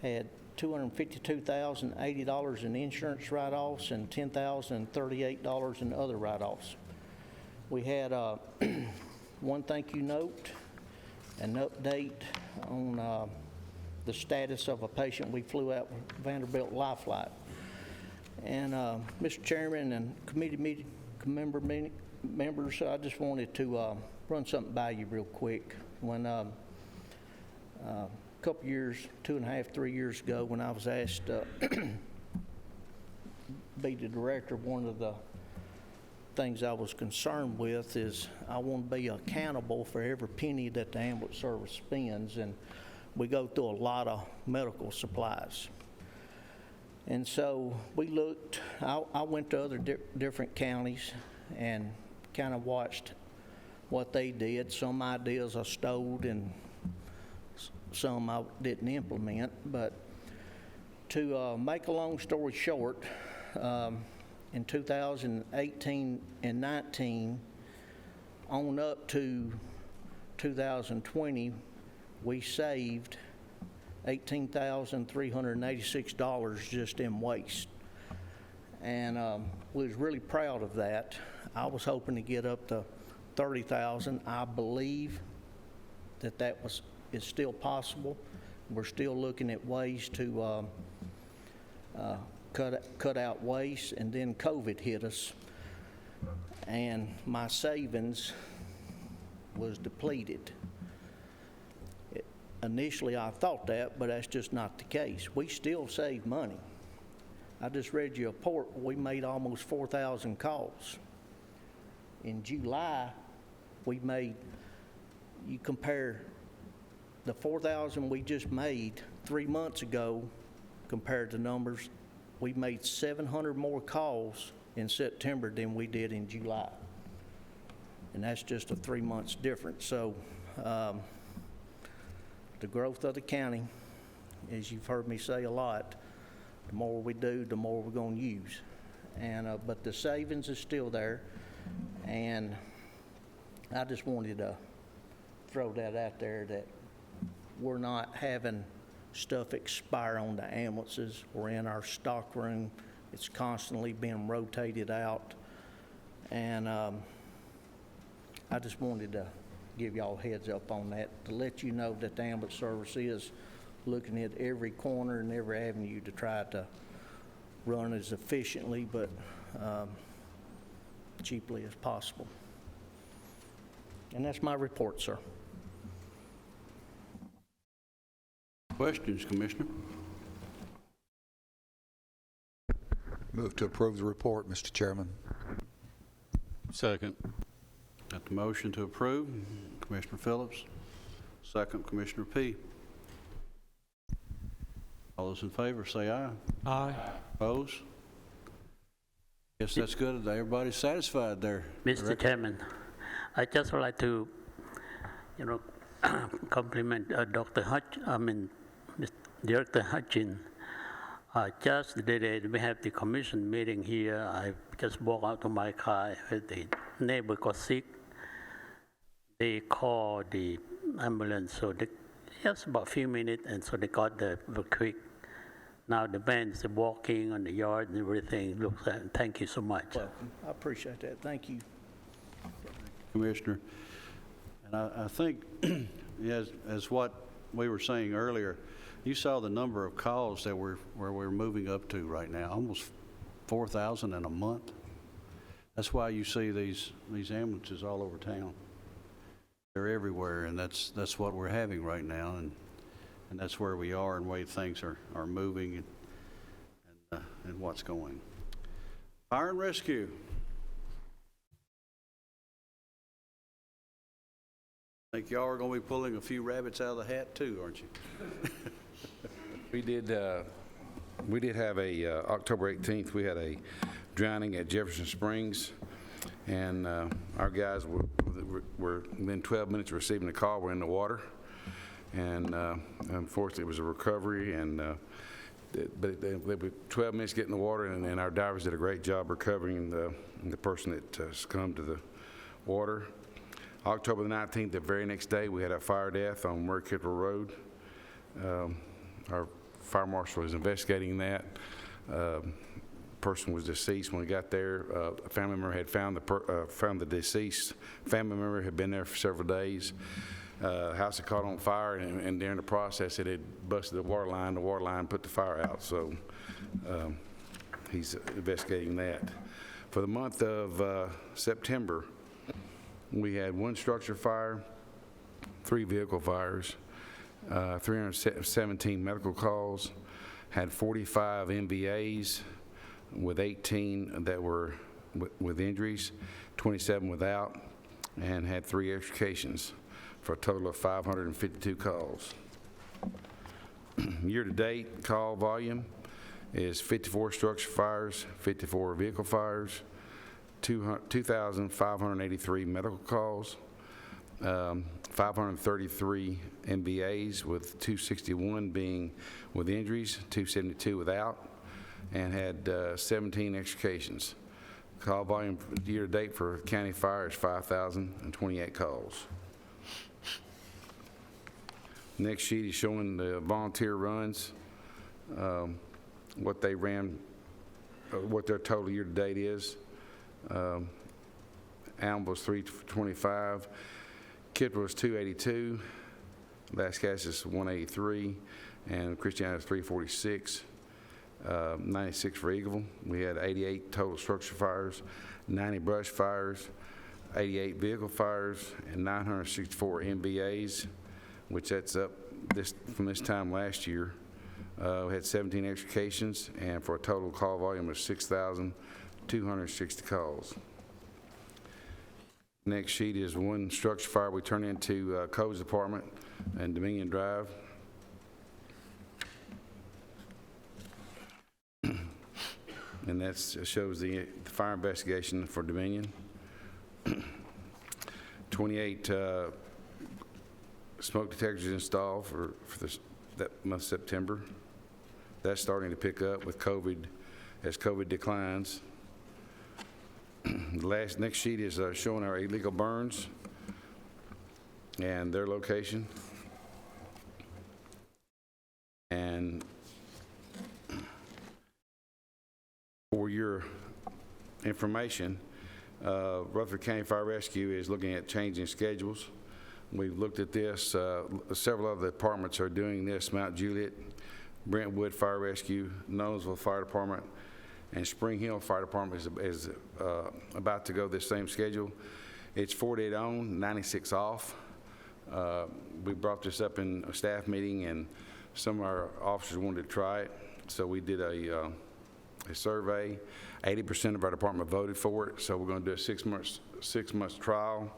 O: Had $252,080 in insurance write-offs and $10,038 in other write-offs. We had one thank you note an update on the status of a patient we flew out with Vanderbilt Life Flight. And Mr. Chairman and committee members, I just wanted to run something by you real quick. When a couple years, 2.5, 3 years ago, when I was asked to be the director, one of the things I was concerned with is I want to be accountable for every penny that the ambulance service spends, and we go through a lot of medical supplies. And so we looked, I went to other different counties and kind of watched what they did. Some ideas I stole and some I didn't implement. But to make a long story short, in 2018 and 19, on up to 2020, we saved $18,386 just in waste. And we was really proud of that. I was hoping to get up to $30,000. I believe that is still possible. We're still looking at ways to cut out waste, and then COVID hit us, and my savings was depleted. Initially, I thought that, but that's just not the case. We still save money. I just read you a report. We made almost 4,000 calls. In July, we made, you compare the 4,000 we just made 3 months ago compared to numbers, we made 700 more calls in September than we did in July. And that's just a 3 months difference. So the growth of the county, as you've heard me say a lot, the more we do, the more we're going to use. And but the savings is still there, and I just wanted to throw that out there that we're not having stuff expire on the ambulances or in our stock room. It's constantly being rotated out, and I just wanted to give y'all a heads up on that, to let you know that the ambulance service is looking at every corner and every avenue to try to run as efficiently but cheaply as possible. And that's my report, sir.
A: Questions, Commissioner?
E: Move to approve the report, Mr. Chairman.
I: Second.
A: Got the motion to approve, Commissioner Phillips. Second, Commissioner P. All those in favor say aye.
L: Aye.
A: Opposed? Guess that's good. Everybody's satisfied there.
C: Mr. Chairman, I just would like to, compliment Director Hutchin. Just the day we have the commission meeting here, I just walked out to my car. The neighbor got sick. They called the ambulance, so just about a few minutes, and so they got there quick. Now the band is walking on the yard and everything. Looks like, thank you so much.
O: Welcome. I appreciate that. Thank you.
A: Commissioner. And I think, as what we were saying earlier, you saw the number of calls that where we're moving up to right now, almost 4,000 in a month. That's why you see these ambulances all over town. They're everywhere, and that's what we're having right now, and that's where we are and the way things are moving and what's going. Fire and rescue. I think y'all are going to be pulling a few rabbits out of the hat too, aren't you?
P: We did have October 18th, we had a drowning at Jefferson Springs, and our guys were within 12 minutes of receiving the call, were in the water, and unfortunately it was a recovery, and but they were 12 minutes getting in the water, and our divers did a great job recovering the person that succumbed to the water. October the 19th, the very next day, we had a fire death on Mercury Road. Our fire marshal is investigating that. Person was deceased when we got there. A family member had found the deceased. Family member had been there for several days. House had caught on fire, and during the process, it had busted the water line put the fire out, so he's investigating that. For the month of September, we had 1 structure fire, 3 vehicle fires, 317 medical calls, had 45 MVAs with 18 that were with injuries, 27 without, and had 3 extrications for a total of 552 calls. Year-to-date call volume is 54 structure fires, 54 vehicle fires, 2,583 medical calls, 533 MVAs with 261 being with injuries, 272 without, and had 17 extrications. Call volume year-to-date for county fire is 5,028 calls. Next sheet is showing the volunteer runs, what they ran, what their total year-to-date is. Alm was 325, Kidder was 282, Las Casas 183, and Christiana is 346. 96 for Eagleville. We had 88 total structure fires, 90 brush fires, 88 vehicle fires, and 964 MVAs, which that's up from this time last year. We had 17 extrications, and for a total call volume of 6,260 calls. Next sheet is 1 structure fire we turned into Codes Department and Dominion Drive. And that shows the fire investigation for Dominion. 28 smoke detectors installed for that month of September. That's starting to pick up with COVID, as COVID declines. The next sheet is showing our illegal burns and their location. And for your information, Rutherford County Fire Rescue is looking at changing schedules. We've looked at this. Several other departments are doing this. Mount Juliet, Brentwood Fire Rescue, Noblesville Fire Department, and Spring Hill Fire Department is about to go this same schedule. It's 48 on, 96 off. We brought this up in a staff meeting, and some of our officers wanted to try it, so we did a survey. 80% of our department voted for it, so we're going to do a 6 months trial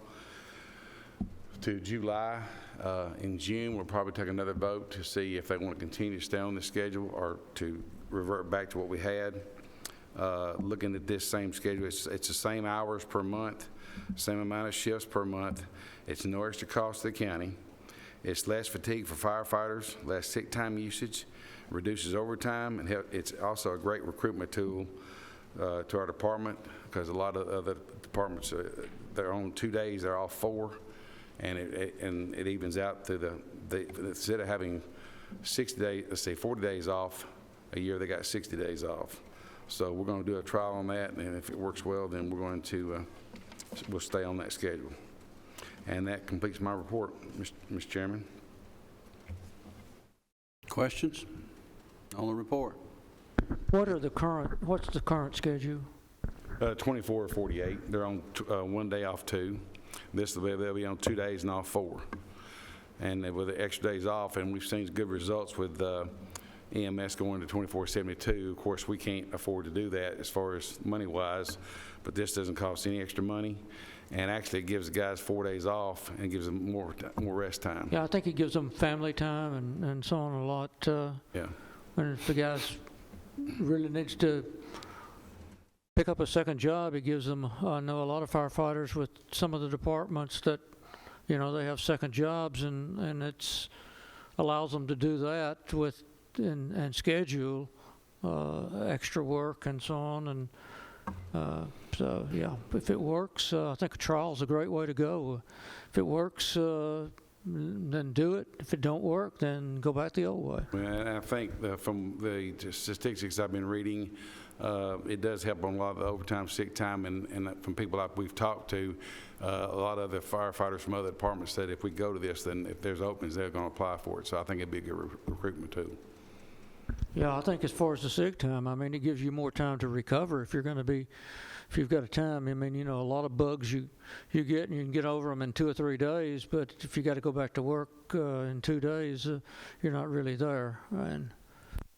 P: to July. In June, we'll probably take another vote to see if they want to continue to stay on the schedule or to revert back to what we had. Looking at this same schedule, it's the same hours per month, same amount of shifts per month. It's no extra cost to the county. It's less fatigue for firefighters, less sick time usage, reduces overtime, and it's also a great recruitment tool to our department, because a lot of other departments, they're on 2 days, they're off 4, and it evens out to instead of having 60 days, let's say 40 days off a year, they got 60 days off. So we're going to do a trial on that, and if it works well, then we're going to we'll stay on that schedule. And that completes my report, Mr. Chairman.
A: Questions on the report?
L: What's the current schedule?
P: 24 or 48. They're on 1 day off 2. They'll be on 2 days and off 4. And with the extra days off, and we've seen good results with EMS going to 24/72. Of course, we can't afford to do that as far as money-wise, but this doesn't cost any extra money, and actually it gives the guys 4 days off and gives them more rest time.
L: Yeah, I think it gives them family time and so on a lot.
P: Yeah.
L: And if the guys really needs to pick up a second job, it gives them, I know a lot of firefighters with some of the departments that, they have second jobs, and it's allows them to do that and schedule extra work and so on. And so, yeah, if it works, I think a trial is a great way to go. If it works, then do it. If it don't work, then go back the old way.
P: And I think from the statistics I've been reading, It does help on a lot of the overtime, sick time, and from people like we've talked to, a lot of the firefighters from other departments said if we go to this, then if there's openings, they're going to apply for it. So I think it'd be a good recruitment tool.
L: Yeah, I think as far as the sick time, I mean, it gives you more time to recover if you've got a time. I mean, you know, a lot of bugs you get, and you can get over them in 2 or 3 days, but if you got to go back to work in 2 days, you're not really there. And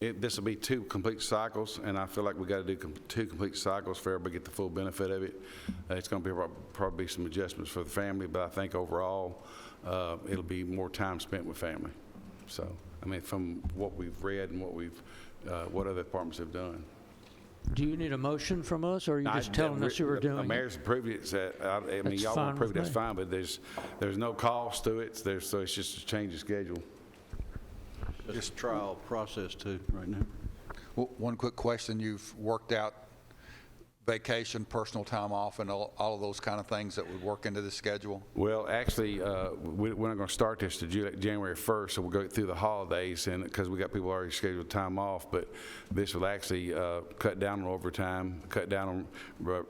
P: This will be 2 complete cycles, and I feel like we got to do 2 complete cycles for everybody to get the full benefit of it. It's going to be probably some adjustments for the family, but I think overall it'll be more time spent with family. So, I mean, from what we've read and what other departments have done.
L: do you need a motion from us, or are you just telling us you were doing
P: The
L: it?
P: mayor's approved it. So, I mean,
L: That's
P: y'all
L: fine
P: want to approve
L: with
P: it, that's
L: me.
P: fine, but there's no cost to it. So it's just a change of schedule.
A: Just trial process too, right now.
E: Well, one quick question. You've worked out vacation, personal time off, and all of those kind of things that would work into the schedule?
P: Well, actually, we're not going to start this to January 1st, so we'll go through the holidays, and because we got people already scheduled time off, but this will actually cut down on overtime, cut down on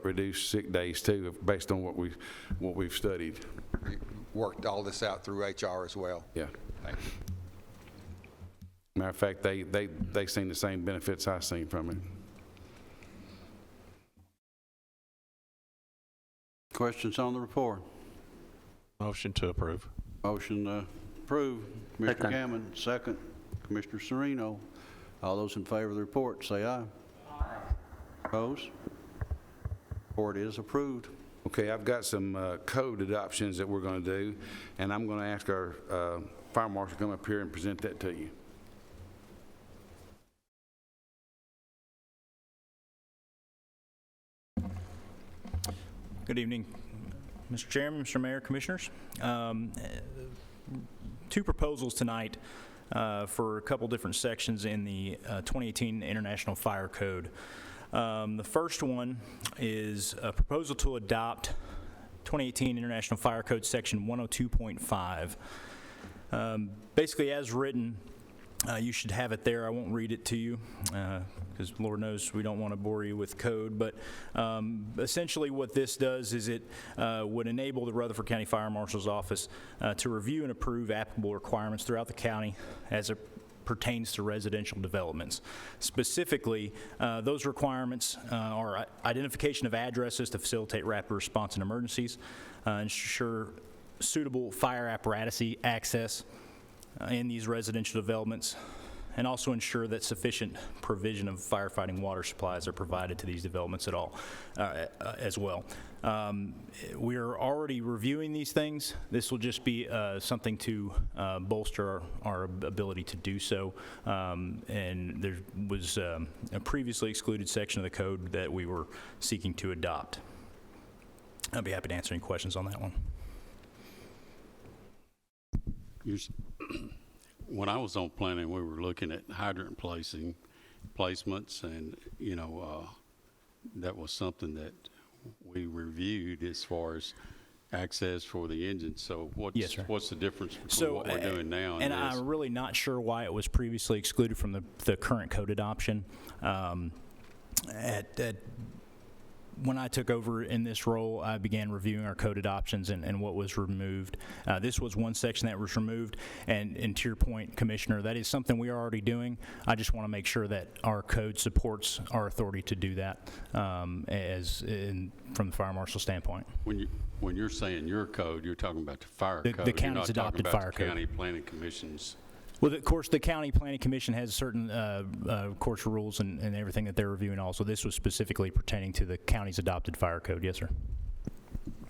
P: reduced sick days too, based on what we've studied.
E: You worked all this out through HR as well?
P: Yeah.
E: Thank you.
P: Matter of fact, they seen the same benefits I seen from it.
A: Questions on the report?
B: Motion to approve.
A: Motion approved. Commissioner
C: Second.
A: Gammon, second. Commissioner Sereno. All those in favor of the report, say aye. Aye. Opposed? Report is approved.
P: Okay, I've got some code adoptions that we're going to do, and I'm going to ask our fire marshal to come up here and present that to you.
Q: Good evening, Mr. Chairman, Mr. Mayor, Commissioners. 2 proposals tonight for a couple different sections in the 2018 International Fire Code. The first one is a proposal to adopt 2018 International Fire Code Section 102.5. Basically, as written, you should have it there. I won't read it to you because Lord knows we don't want to bore you with code. But essentially what this does is it would enable the Rutherford County Fire Marshal's Office to review and approve applicable requirements throughout the county as it pertains to residential developments. Specifically, those requirements are identification of addresses to facilitate rapid response in emergencies, ensure suitable fire apparatus access in these residential developments, and also ensure that sufficient provision of firefighting water supplies are provided to these developments at all, as well. We are already reviewing these things. This will just be something to bolster our ability to do so. And there was a previously excluded section of the code that we were seeking to adopt. I'd be happy to answer any questions on that one.
I: When I was on planning, we were looking at hydrant placements, and that was something that we reviewed as far as access for the engine. So what's the difference between what we're doing now and this?
Q: I'm really not sure why it was previously excluded from the current code adoption. When I took over in this role, I began reviewing our code adoptions and what was removed. This was one section that was removed, and to your point, Commissioner, that is something we are already doing. I just want to make sure that our code supports our authority to do that from the fire marshal standpoint.
I: When you're saying your code, you're talking about the fire code.
Q: The county's adopted fire code.
I: You're not talking about the county planning commission's.
Q: Well, of course, the County Planning Commission has certain, course, rules and everything that they're reviewing also. This was specifically pertaining to the county's adopted fire code. Yes, sir.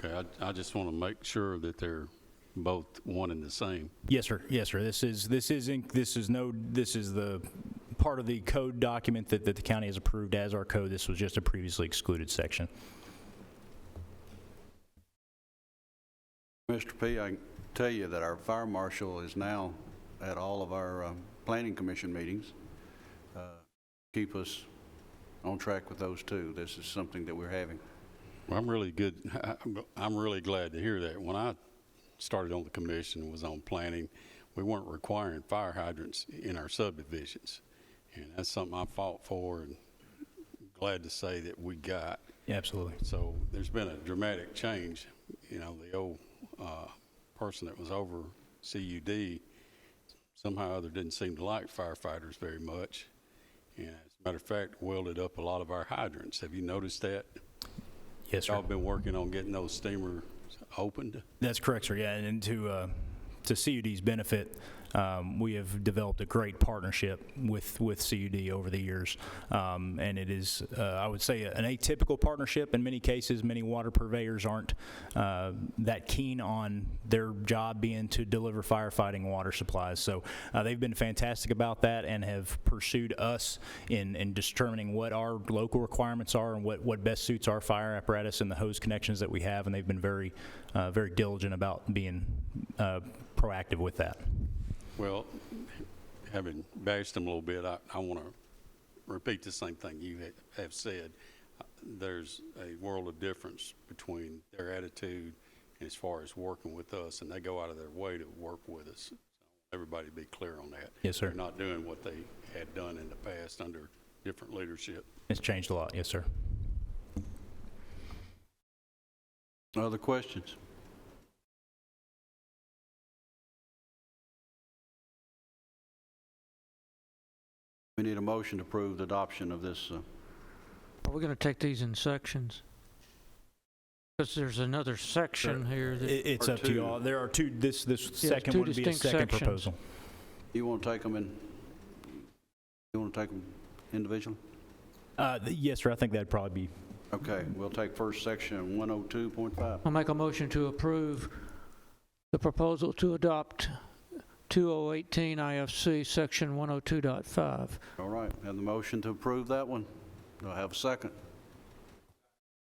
I: Okay, I just want to make sure that they're both one and the same.
Q: Yes, sir. Yes, sir. This is the part of the code document that the county has approved as our code. This was just a previously excluded section.
A: Mr. P., I can tell you that our fire marshal is now at all of our planning commission meetings. Keep us on track with those too. This is something that we're having.
I: Well, I'm really glad to hear that. When I started on the commission and was on planning, we weren't requiring fire hydrants in our subdivisions. And that's something I fought for, and glad to say that we got.
Q: Yeah, absolutely.
I: So there's been a dramatic change. You know, the old person that was over CUD somehow or other didn't seem to like firefighters very much. And as a matter of fact, welded up a lot of our hydrants. Have you noticed that?
Q: Yes, sir.
I: Y'all been working on getting those steamers opened?
Q: That's correct, sir. Yeah, and to CUD's benefit, we have developed a great partnership with CUD over the years, and it is, I would say, an atypical partnership. In many cases, many water purveyors aren't that keen on their job being to deliver firefighting water supplies. So they've been fantastic about that and have pursued us in determining what our local requirements are and what best suits our fire apparatus and the hose connections that we have, and they've been very diligent about being proactive with that.
I: Well, having bashed them a little bit, I want to repeat the same thing you have said. There's a world of difference between their attitude as far as working with us, and they go out of their way to work with us. So everybody be clear on that.
Q: Yes, sir.
I: They're not doing what they had done in the past under different leadership.
Q: It's changed a lot. Yes, sir.
A: Other questions? We need a motion to approve the adoption of this.
L: Are we going to take these in sections? Because there's another section here. That
Q: It's up to you all. There are two. This second would be a second proposal.
A: You want to take them in? You want to take them individually?
Q: Yes, sir. I think that'd probably be.
A: Okay, we'll take first section 102.5.
L: I'll make a motion to approve the proposal to adopt 2018 IFC Section 102.5.
A: All right, have the motion to approve that one. Do I have a second?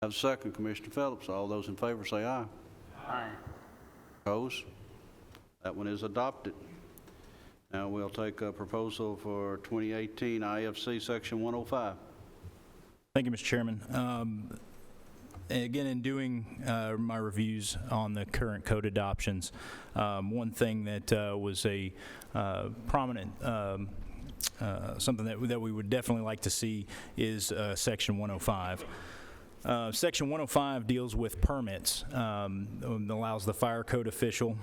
A: Have a second, Commissioner Phillips. All those in favor say aye.
C: Aye.
A: Opposed? That one is adopted. Now we'll take a proposal for 2018 IFC Section 105.
Q: Thank you, Mr. Chairman. Again, in doing my reviews on the current code adoptions, one thing that was a prominent something that we would definitely like to see is Section 105. Section 105 deals with permits, allows the fire code official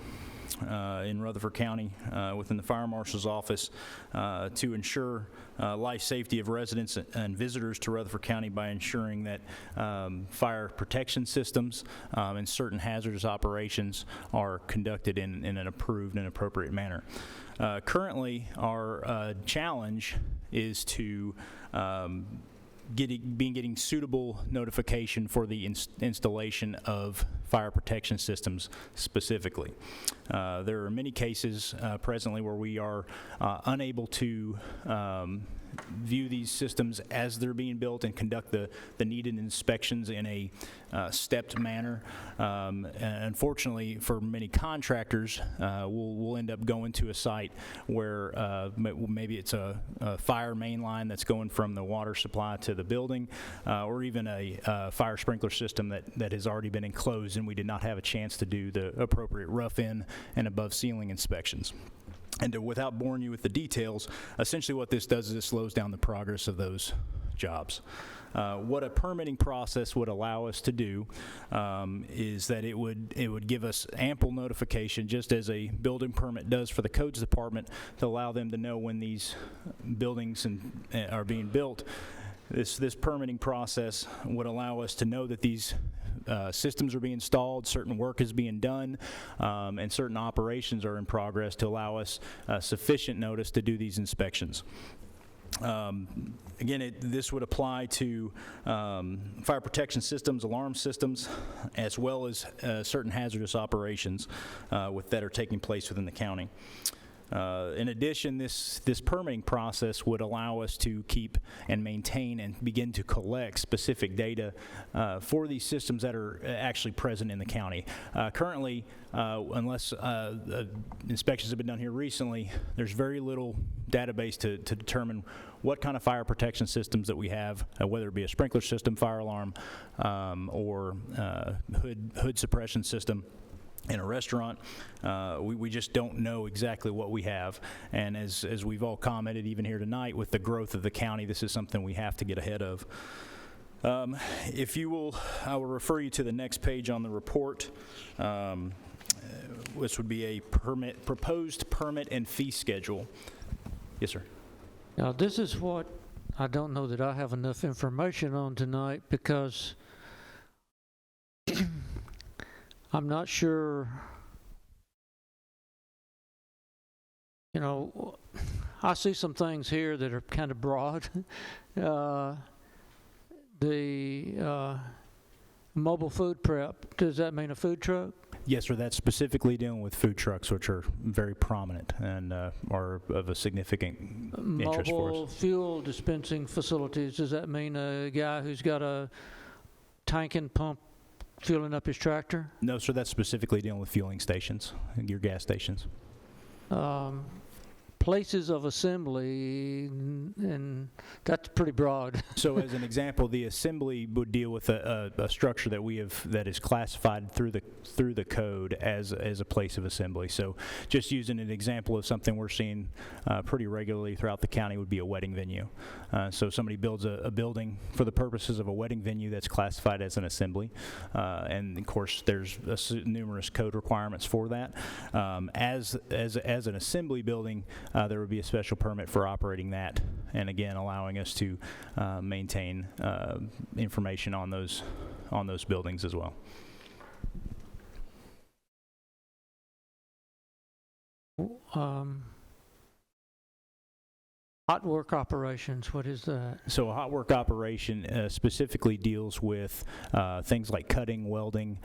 Q: in Rutherford County within the Fire Marshal's office to ensure life safety of residents and visitors to Rutherford County by ensuring that fire protection systems and certain hazardous operations are conducted in an approved and appropriate manner. Currently, our challenge is to getting suitable notification for the installation of fire protection systems specifically. There are many cases presently where we are unable to view these systems as they're being built and conduct the needed inspections in a stepped manner. And unfortunately, for many contractors, we'll end up going to a site where maybe it's a fire main line that's going from the water supply to the building, or even a fire sprinkler system that has already been enclosed, and we did not have a chance to do the appropriate rough-in and above-ceiling inspections. And without boring you with the details, essentially what this does is it slows down the progress of those jobs. What a permitting process would allow us to do is that it would give us ample notification, just as a building permit does for the codes department, to allow them to know when these buildings are being built. This permitting process would allow us to know that these systems are being installed, certain work is being done, and certain operations are in progress to allow us sufficient notice to do these inspections. Again, this would apply to fire protection systems, alarm systems, as well as certain hazardous operations that are taking place within the county. In addition, this permitting process would allow us to keep and maintain and begin to collect specific data for these systems that are actually present in the county. Currently, unless inspections have been done here recently, there's very little database to determine what kind of fire protection systems that we have, whether it be a sprinkler system, fire alarm, or hood suppression system. In a restaurant, we just don't know exactly what we have. And as we've all commented, even here tonight, with the growth of the county, this is something we have to get ahead of. If you will, I will refer you to the next page on the report. This would be a proposed permit and fee schedule. Yes, sir.
L: Now, this is what I don't know that I have enough information on tonight, because I'm not sure, you know, I see some things here that are kind of broad. The mobile food prep, does that mean a food truck?
Q: Yes, sir. That's specifically dealing with food trucks, which are very prominent and are of a significant interest for us.
L: Mobile fuel dispensing facilities, does that mean a guy who's got a tank and pump fueling up his tractor?
Q: No, sir. That's specifically dealing with fueling stations, your gas stations.
L: Places of assembly, and that's pretty broad.
Q: So as an example, the assembly would deal with a structure that we have that is classified through the code as a place of assembly. So just using an example of something we're seeing pretty regularly throughout the county would be a wedding venue. So somebody builds a building for the purposes of a wedding venue that's classified as an assembly, and of course there's numerous code requirements for that. As an assembly building, there would be a special permit for operating that, and again allowing us to maintain information on those buildings as well.
L: Hot work operations, what is that?
Q: So a hot work operation specifically deals with things like cutting, welding,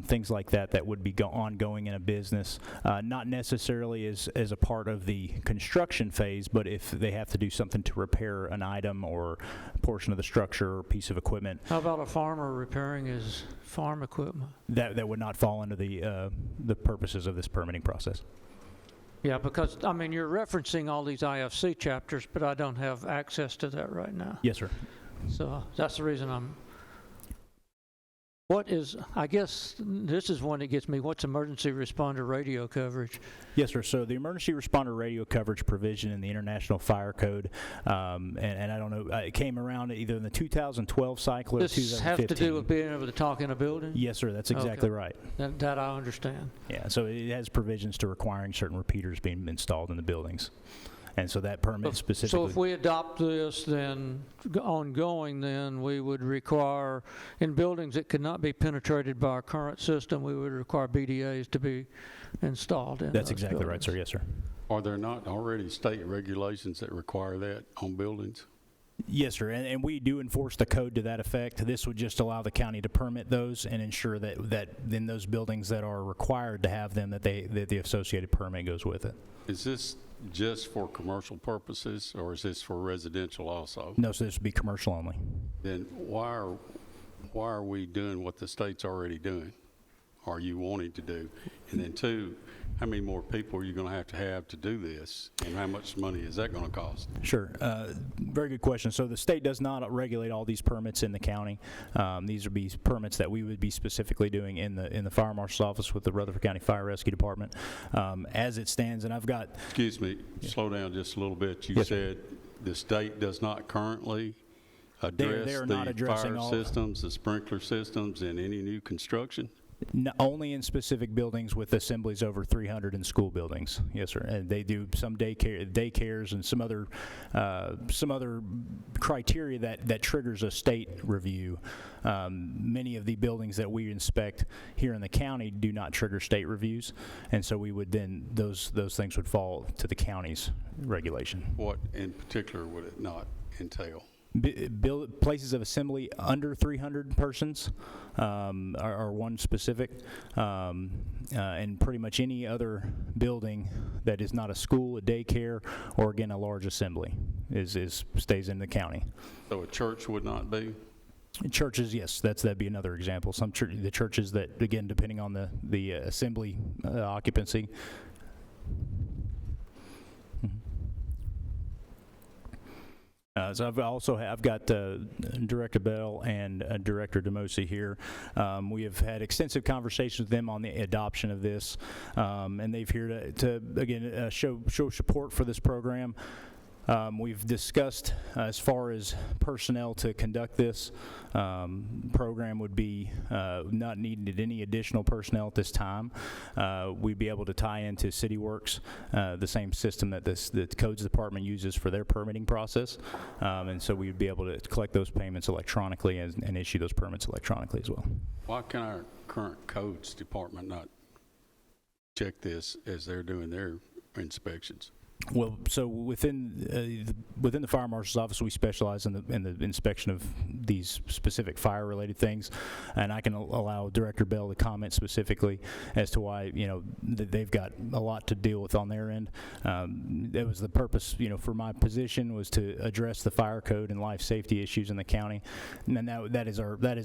Q: things like that would be ongoing in a business, not necessarily as a part of the construction phase, but if they have to do something to repair an item or a portion of the structure or piece of equipment.
L: How about a farmer repairing his farm equipment?
Q: That would not fall under the purposes of this permitting process.
L: Yeah, because, I mean, you're referencing all these IFC chapters, but I don't have access to that right now.
Q: Yes, sir.
L: So that's the reason I guess this is one that gets me, what's emergency responder radio coverage?
Q: Yes, sir. So the emergency responder radio coverage provision in the International Fire Code, and I don't know, it came around either in the 2012 cycle or 2015.
L: This have to do with being able to talk in a building?
Q: Yes, sir. That's exactly
L: okay.
Q: right.
L: That I understand.
Q: Yeah, so it has provisions to requiring certain repeaters being installed in the buildings. And so that permit specifically.
L: So if we adopt this, then ongoing, then we would require, in buildings that could not be penetrated by our current system, we would require BDAs to be installed in
Q: That's
L: those
Q: exactly
L: buildings.
Q: right, sir. Yes, sir.
I: Are there not already state regulations that require that on buildings?
Q: Yes, sir, and we do enforce the code to that effect. This would just allow the county to permit those and ensure that in those buildings that are required to have them, that the associated permit goes with it.
I: Is this just for commercial purposes, or is this for residential also?
Q: No, so this would be commercial only.
I: Then why are we doing what the state's already doing? Are you wanting to do? And then two, how many more people are you going to have to do this, and how much money is that going to cost?
Q: Sure. Very good question. So the state does not regulate all these permits in the county. These would be permits that we would be specifically doing in the fire marshal's office with the Rutherford County Fire Rescue Department. As it stands, and I've got...
I: Excuse me, slow down just a little bit. You
Q: yes,
I: said the state does not currently address
Q: the
I: fire systems, the sprinkler systems, and any new construction?
Q: Only in specific buildings with assemblies over 300 in school buildings. Yes, sir. And they do some daycares and some other criteria that triggers a state review. Many of the buildings that we inspect here in the county do not trigger state reviews, and so we would then those things would fall to the county's regulation.
I: What in particular would it not entail?
Q: Places of assembly under 300 persons are one specific, and pretty much any other building that is not a school, a daycare, or again a large assembly stays in the county.
I: So a church would not be?
Q: Churches, yes, that'd be another example. The churches that, again, depending on the assembly occupancy. So I've got Director Bell and Director DeMosi here. We have had extensive conversations with them on the adoption of this, and they've here to again show support for this program. We've discussed as far as personnel to conduct this program would be not needed any additional personnel at this time. We'd be able to tie into CityWorks, the same system that the Codes Department uses for their permitting process, and so we'd be able to collect those payments electronically and issue those permits electronically as well.
I: Why can our current Codes Department not check this as they're doing their inspections?
Q: Well, so within the Fire Marshal's office, we specialize in the inspection of these specific fire-related things, and I can allow Director Bell to comment specifically as to why they've got a lot to deal with on their end. That was the purpose, for my position, was to address the fire code and life safety issues in the county, and that is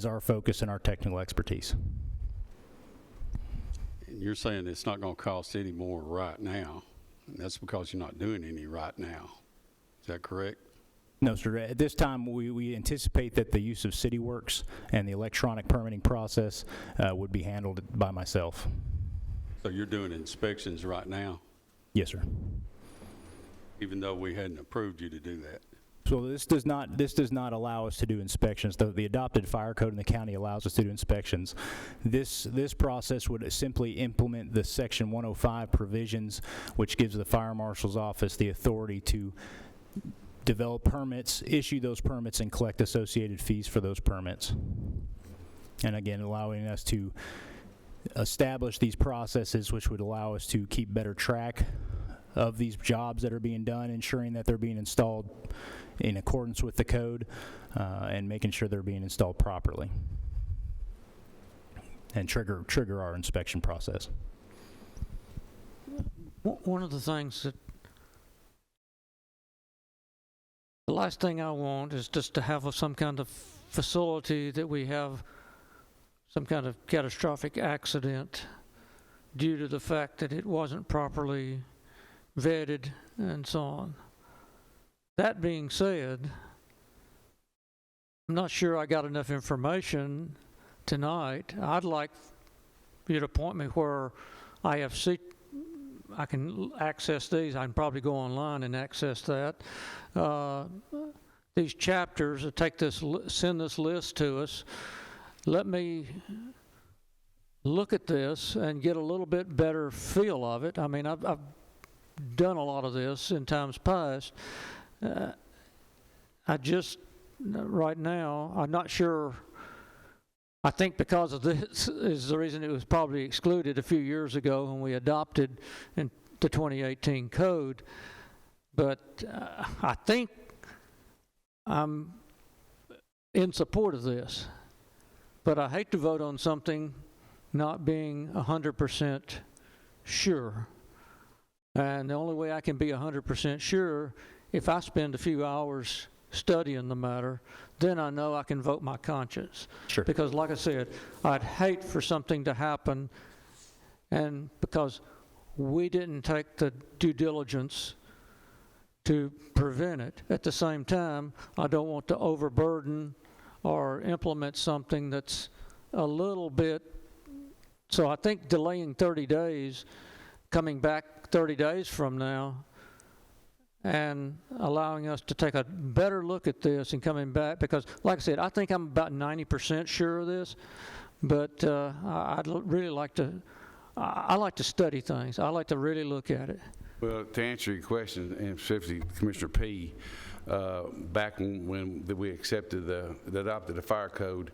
Q: our focus and our technical expertise.
I: And you're saying it's not going to cost any more right now. That's because you're not doing any right now. Is that correct?
Q: No, sir. At this time, we anticipate that the use of CityWorks and the electronic permitting process would be handled by myself.
I: So you're doing inspections right now?
Q: Yes, sir.
I: Even though we hadn't approved you to do that?
Q: So this does not allow us to do inspections. The adopted fire code in the county allows us to do inspections. This process would simply implement the Section 105 provisions, which gives the Fire Marshal's office the authority to develop permits, issue those permits, and collect associated fees for those permits. And again, allowing us to establish these processes, which would allow us to keep better track of these jobs that are being done, ensuring that they're being installed in accordance with the code, and making sure they're being installed properly, and trigger our inspection process.
L: One of the things that the last thing I want is just to have some kind of facility that we have some kind of catastrophic accident due to the fact that it wasn't properly vetted and so on. That being said, I'm not sure I got enough information tonight. I'd like you to point me where Ifc, I can access these. I can probably go online and access that. These chapters, send this list to us. Let me look at this and get a little bit better feel of it. I mean, I've done a lot of this in times past. I just, right now, I'm not sure. I think because of this is the reason it was probably excluded a few years ago when we adopted the 2018 code. But I think I'm in support of this. But I hate to vote on something not being 100% sure. And the only way I can be 100% sure, if I spend a few hours studying the matter, then I know I can vote my conscience.
Q: Sure.
L: Because like I said, I'd hate for something to happen, and because we didn't take the due diligence to prevent it. At the same time, I don't want to overburden or implement something that's a little bit, so I think delaying 30 days, coming back 30 days from now, and allowing us to take a better look at this and coming back, because like I said, I think I'm about 90% sure of this, but I'd really like to, I like to study things. I like to really look at it.
P: Well, to answer your question, and specifically Commissioner P., back when we accepted adopted the fire code,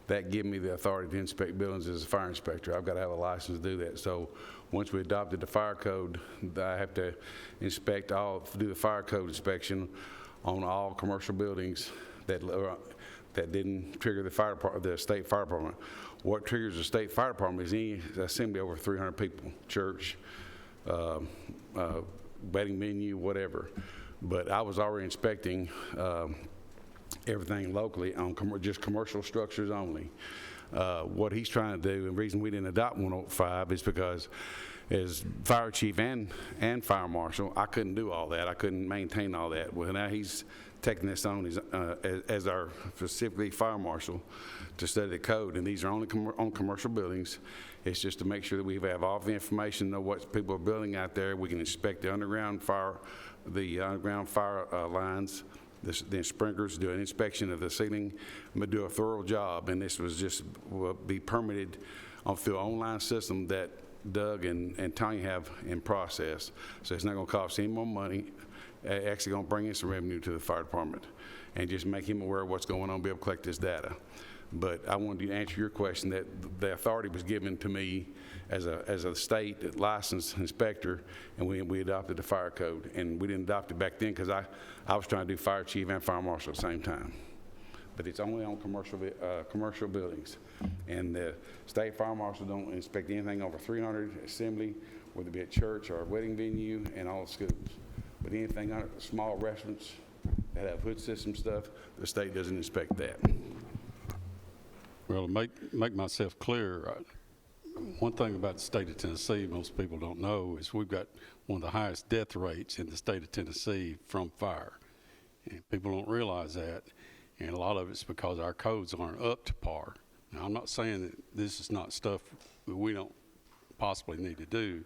P: that gave me the authority to inspect buildings as a fire inspector. I've got to have a license to do that. So once we adopted the fire code, I have to do the fire code inspection on all commercial buildings that didn't trigger the state fire department. What triggers the state fire department is any assembly over 300 people, church, wedding venue, whatever. But I was already inspecting everything locally on just commercial structures only. What he's trying to do, and the reason we didn't adopt 105 is because as fire chief and fire marshal, I couldn't do all that. I couldn't maintain all that. Well, now he's taking this on as our specifically fire marshal to study the code, and these are only on commercial buildings. It's just to make sure that we have all the information, know what people are building out there. We can inspect the underground fire lines, the sprinklers, do an inspection of the ceiling, but do a thorough job. And this was just will be permitted through an online system that Doug and Tanya have in process. So it's not going to cost any more money. Actually going to bring in some revenue to the fire department and just make him aware of what's going on, be able to collect this data. But I wanted to answer your question that the authority was given to me as a state licensed inspector, and we adopted the fire code. And we didn't adopt it back then because I was trying to do fire chief and fire marshal at the same time. But it's only on commercial buildings. And the state fire marshal don't inspect anything over 300 assembly, whether it be a church or a wedding venue, and all the schools. But anything under small restaurants that have hood system stuff, the state doesn't inspect that.
I: Well, to make myself clear, one thing about the state of Tennessee most people don't know is we've got one of the highest death rates in the state of Tennessee from fire. And people don't realize that, and a lot of it's because our codes aren't up to par. Now, I'm not saying that this is not stuff that we don't possibly need to do,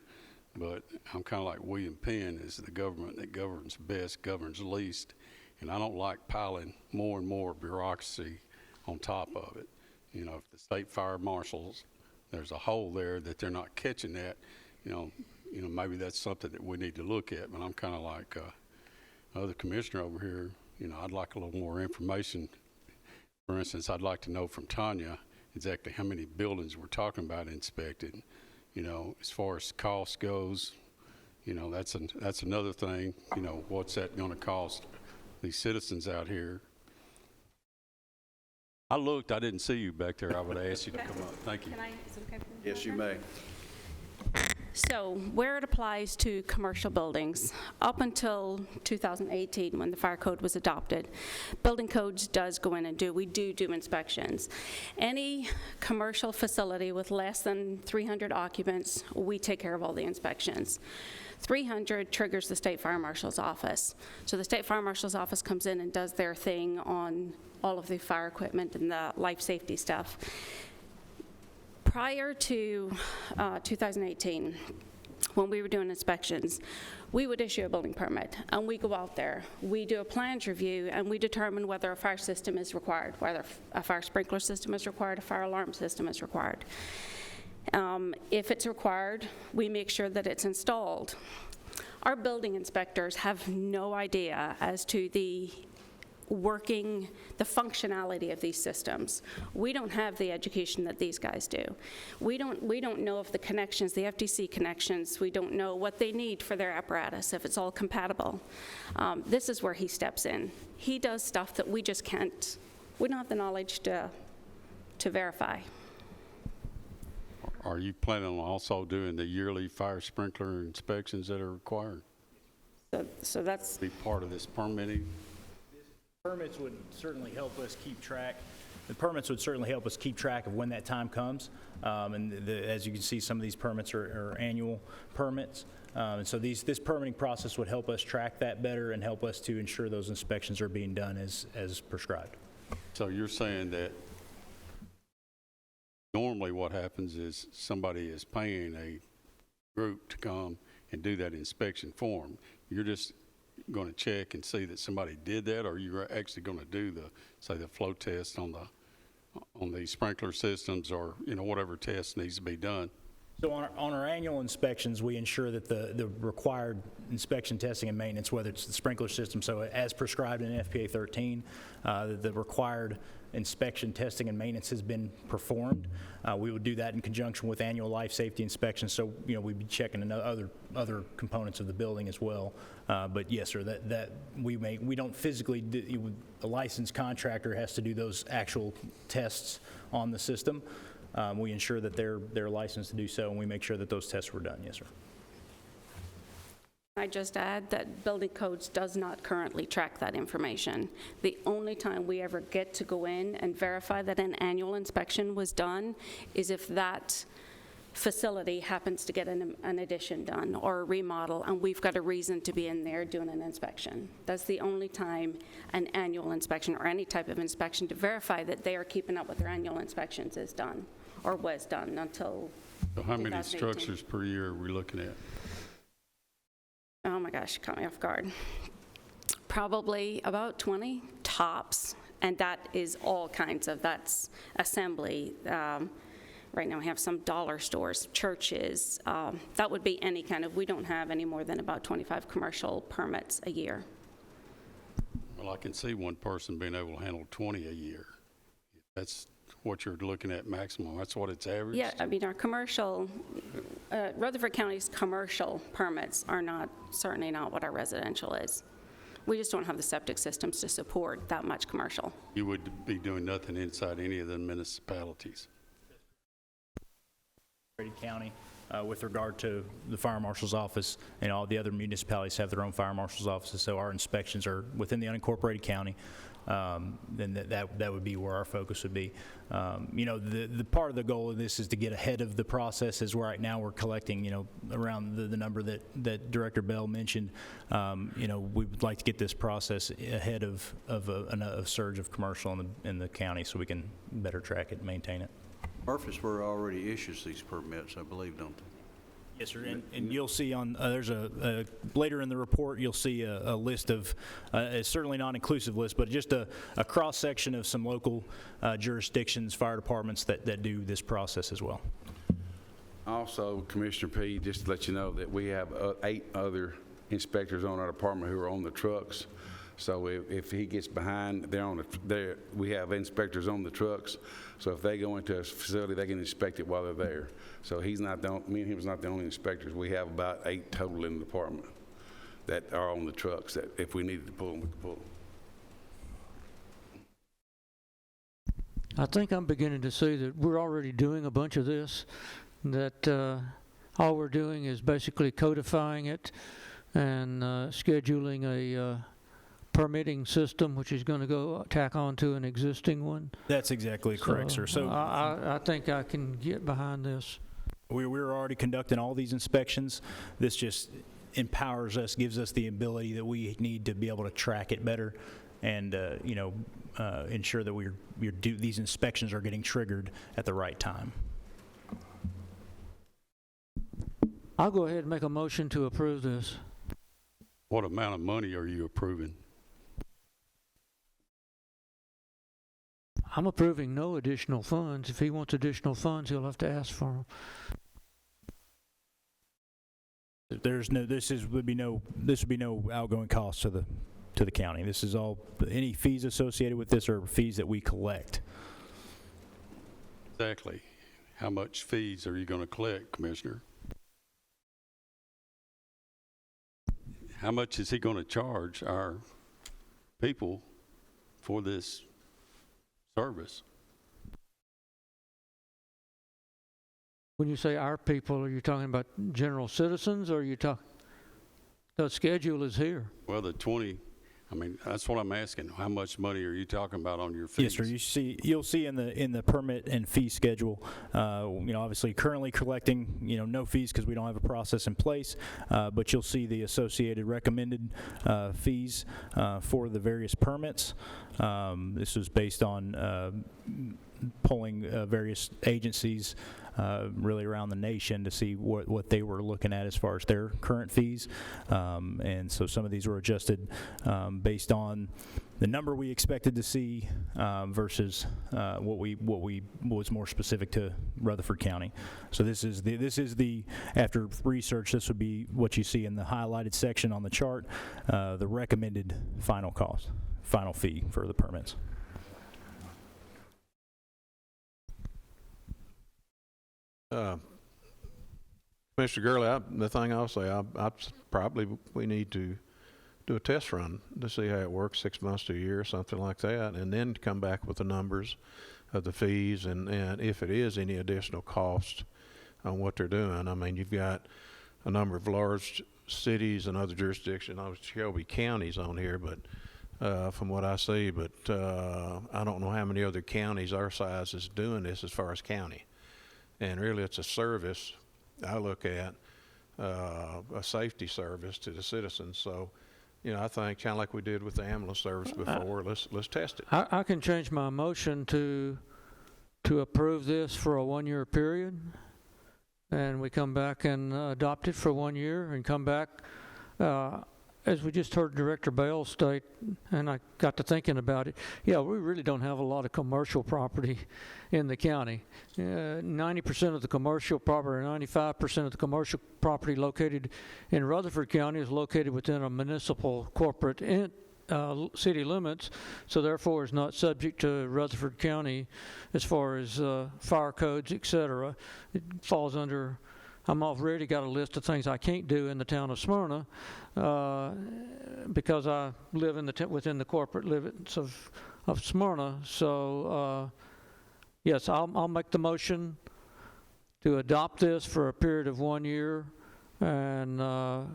I: but I'm kind of like William Penn, is the government that governs best, governs least, and I don't like piling more and more bureaucracy on top of it. You know, if the state fire marshals, there's a hole there that they're not catching that, you know, maybe that's something that we need to look at. But I'm kind of like other commissioner over here. You know, I'd like a little more information. For instance, I'd like to know from Tanya exactly how many buildings we're talking about inspected. You know, as far as cost goes, you know, that's another thing. You know, what's that going to cost these citizens out here? I looked, I didn't see you back there. I would ask you to come up. Thank you.
A: Yes, you may.
R: So where it applies to commercial buildings, up until 2018 when the fire code was adopted, building codes does go in and we do inspections. Any commercial facility with less than 300 occupants, we take care of all the inspections. 300 triggers the state fire marshal's office. So the state fire marshal's office comes in and does their thing on all of the fire equipment and the life safety stuff. Prior to 2018, when we were doing inspections, we would issue a building permit, and we go out there. We do a plans review, and we determine whether a fire system is required, whether a fire sprinkler system is required, a fire alarm system is required. If it's required, we make sure that it's installed. Our building inspectors have no idea as to the functionality of these systems. We don't have the education that these guys do. We don't know if the connections, the FTC connections, we don't know what they need for their apparatus, if it's all compatible. This is where he steps in. He does stuff that we just can't, we don't have the knowledge to verify.
I: Are you planning on also doing the yearly fire sprinkler inspections that are required?
R: So that's
I: be part of this permitting?
Q: Permits would certainly help us keep track. The permits would certainly help us keep track of when that time comes. As you can see, some of these permits are annual permits. And so this permitting process would help us track that better and help us to ensure those inspections are being done as prescribed.
I: So you're saying that normally what happens is somebody is paying a group to come and do that inspection for them. You're just going to check and see that somebody did that, or you're actually going to do the flow test on the sprinkler systems, or whatever test needs to be done?
Q: So on our annual inspections, we ensure that the required inspection, testing, and maintenance, whether it's the sprinkler system, so as prescribed in FPA 13, the required inspection, testing, and maintenance has been performed. We would do that in conjunction with annual life safety inspections, so we'd be checking other components of the building as well. But yes, sir, that we don't physically do. A licensed contractor has to do those actual tests on the system. We ensure that they're licensed to do so, and we make sure that those tests were done. Yes, sir.
R: I just add that building codes does not currently track that information. The only time we ever get to go in and verify that an annual inspection was done is if that facility happens to get an addition done or a remodel, and we've got a reason to be in there doing an inspection. That's the only time an annual inspection or any type of inspection to verify that they are keeping up with their annual inspections is done, or was done until
I: So how many
R: 2018.
I: structures per year are we looking at?
R: Oh my gosh, you caught me off guard. Probably about 20 tops, and that is all kinds of, that's assembly. Right now we have some dollar stores, churches. That would be any kind of, we don't have any more than about 25 commercial permits a year.
I: Well, I can see one person being able to handle 20 a year. That's what you're looking at maximum. That's what it's averaged?
R: Yeah, I mean, our commercial, Rutherford County's commercial permits are certainly not what our residential is. We just don't have the septic systems to support that much commercial.
I: You would be doing nothing inside any of the municipalities.
Q: County, with regard to the fire marshal's office, and all the other municipalities have their own fire marshal's offices, so our inspections are within the unincorporated county. Then that would be where our focus would be. You know, the part of the goal of this is to get ahead of the process, as right now we're collecting, you know, around the number that Director Bell mentioned. You know, we would like to get this process ahead of a surge of commercial in the county, so we can better track it and maintain it.
A: Murfreesboro already issues these permits, I believe, don't they?
Q: Yes, sir, and you'll see on, there's later in the report, you'll see a list of, it's certainly not an inclusive list, but just a cross-section of some local jurisdictions, fire departments that do this process as well.
P: Also, Commissioner P., just to let you know that we have 8 other inspectors on our department who are on the trucks. So if he gets behind, we have inspectors on the trucks. So if they go into a facility, they can inspect it while they're there. So me and him is not the only inspectors. We have about 8 total in the department that are on the trucks that if we needed to pull them, we could pull them.
L: I think I'm beginning to see that we're already doing a bunch of this, that all we're doing is basically codifying it and scheduling a permitting system, which is going to go tack on to an existing one.
Q: That's exactly correct, sir. So
L: I think I can get behind this.
Q: We're already conducting all these inspections. This just empowers us, gives us the ability that we need to be able to track it better and you know, ensure that these inspections are getting triggered at the right time.
L: I'll go ahead and make a motion to approve this.
I: What amount of money are you approving?
L: I'm approving no additional funds. If he wants additional funds, he'll have to ask for them.
Q: This would be no outgoing cost to the county. This is all, any fees associated with this are fees that we collect.
I: Exactly. How much fees are you going to collect, Commissioner? How much is he going to charge our people for this service?
L: When you say our people, are you talking about general citizens, or are you talking, the schedule is here?
I: Well, the 20, I mean, that's what I'm asking. How much money are you talking about on your fees?
Q: Yes, sir. You'll see in the permit and fee schedule. You know, obviously, currently collecting, you know, no fees because we don't have a process in place. But you'll see the associated recommended fees for the various permits. This was based on polling various agencies really around the nation to see what they were looking at as far as their current fees. And so some of these were adjusted based on the number we expected to see versus what was more specific to Rutherford County. So this is the after research, this would be what you see in the highlighted section on the chart, the recommended final fee for the permits.
B: Mr. Gurley, the thing I'll say, probably we need to do a test run to see how it works, 6 months to a year, something like that, and then come back with the numbers of the fees and if it is any additional cost on what they're doing. I mean, you've got a number of large cities and other jurisdictions. Shelby County's on here, but from what I see, but I don't know how many other counties our size is doing this as far as county. And really, it's a service I look at, a safety service to the citizens. So, you know, I think kind of like we did with the ambulance service before, let's test it.
L: I can change my motion to approve this for a 1-year period, and we come back and adopt it for 1 year and come back. As we just heard Director Bale state, and I got to thinking about it, yeah, we really don't have a lot of commercial property in the county. 90% of the commercial property, or 95% of the commercial property located in Rutherford County is located within a municipal corporate city limits, so therefore is not subject to Rutherford County as far as fire codes, et cetera. It falls under, I've already got a list of things I can't do in the town of Smyrna because I live in within the corporate limits of Smyrna. So yes, I'll make the motion to adopt this for a period of 1 year and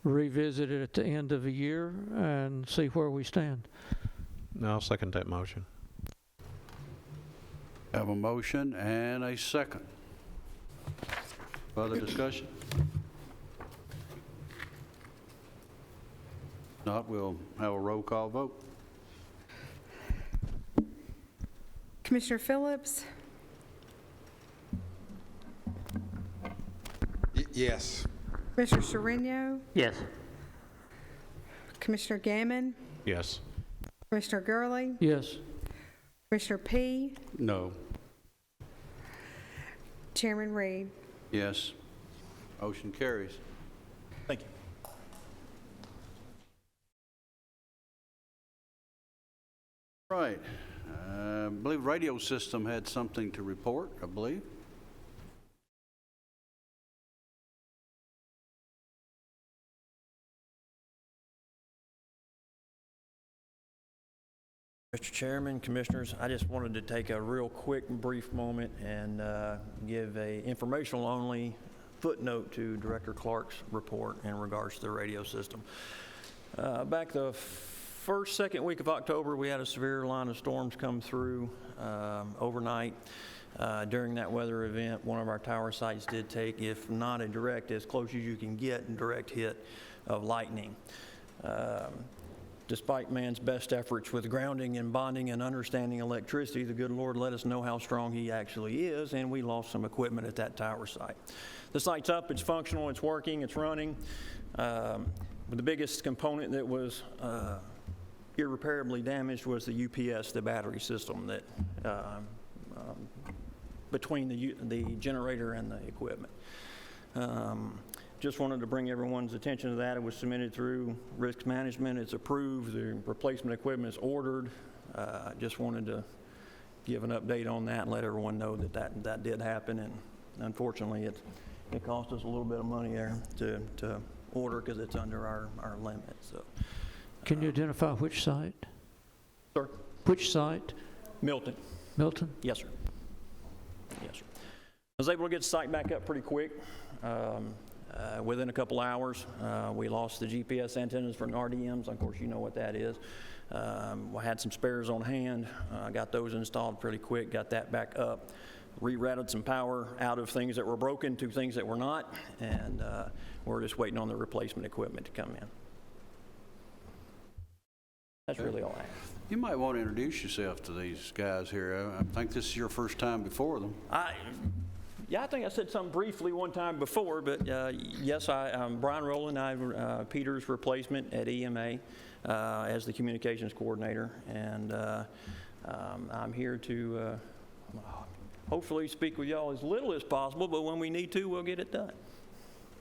L: revisit it at the end of a year and see where we stand.
B: I'll second that motion.
A: Have a motion and a second. Further discussion? If not, we'll have a roll call vote.
K: Commissioner Phillips,
E: Yes.
K: Commissioner Sereno,
C: Yes.
K: Commissioner Gammon,
B: Yes.
K: Commissioner Gurley,
L: Yes.
K: Commissioner P,
I: No.
K: Chairman Reed.
A: Yes. Motion carries.
Q: Thank you.
A: Right. I believe radio system had something to report, I believe.
S: Mr. Chairman, Commissioners, I just wanted to take a real quick and brief moment and give a informational only footnote to Director Clark's report in regards to the radio system. Back the second week of October, we had a severe line of storms come through overnight. During that weather event, one of our tower sites did take, if not a direct, as close as you can get, a direct hit of lightning. Despite man's best efforts with grounding and bonding and understanding electricity, the good Lord let us know how strong he actually is, and we lost some equipment at that tower site. The site's up, it's functional, it's working, it's running. But the biggest component that was irreparably damaged was the UPS, the battery system that between the generator and the equipment. Just wanted to bring everyone's attention to that. It was submitted through risk management. It's approved. The replacement equipment is ordered. Just wanted to give an update on that and let everyone know that did happen. And unfortunately, it cost us a little bit of money there to order because it's under our limit. So,
L: can you identify which site?
S: Sir?
L: Which site?
S: Milton.
L: Milton?
S: Yes, sir. Yes, sir. I was able to get the site back up pretty quick. Within a couple hours, we lost the GPS antennas for RDMs. Of course, you know what that is. I had some spares on hand. Got those installed pretty quick, got that back up. Rerouted some power out of things that were broken to things that were not, and we're just waiting on the replacement equipment to come in. That's really all I have.
A: You might want to introduce yourself to these guys here. I think this is your first time before them.
S: Yeah, I think I said something briefly one time before, but yes, I'm Brian Rowland. I'm Peter's replacement at EMA as the communications coordinator, and I'm here to hopefully speak with y'all as little as possible, but when we need to, we'll get it done.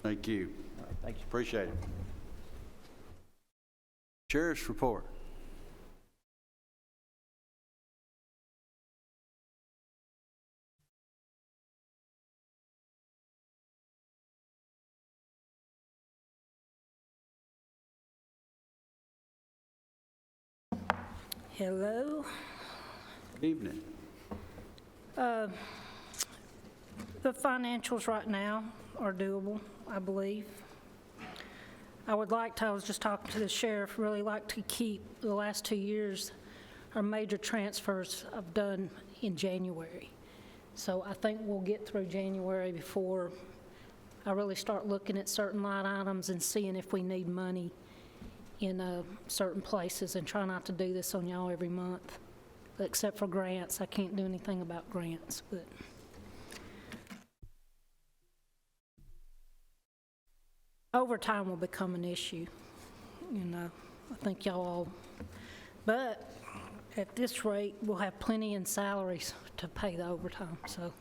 A: Thank you.
S: All right, thank you.
A: Appreciate it. Sheriff's report.
T: Hello.
A: Good evening.
T: The financials right now are doable, I believe. I was just talking to the sheriff, really like to keep the last 2 years, our major transfers I've done in January. So I think we'll get through January before I really start looking at certain line items and seeing if we need money in certain places, and try not to do this on y'all every month. Except for grants, I can't do anything about grants, but. Overtime will become an issue, I think y'all all, but at this rate, we'll have plenty in salaries to pay the overtime, so.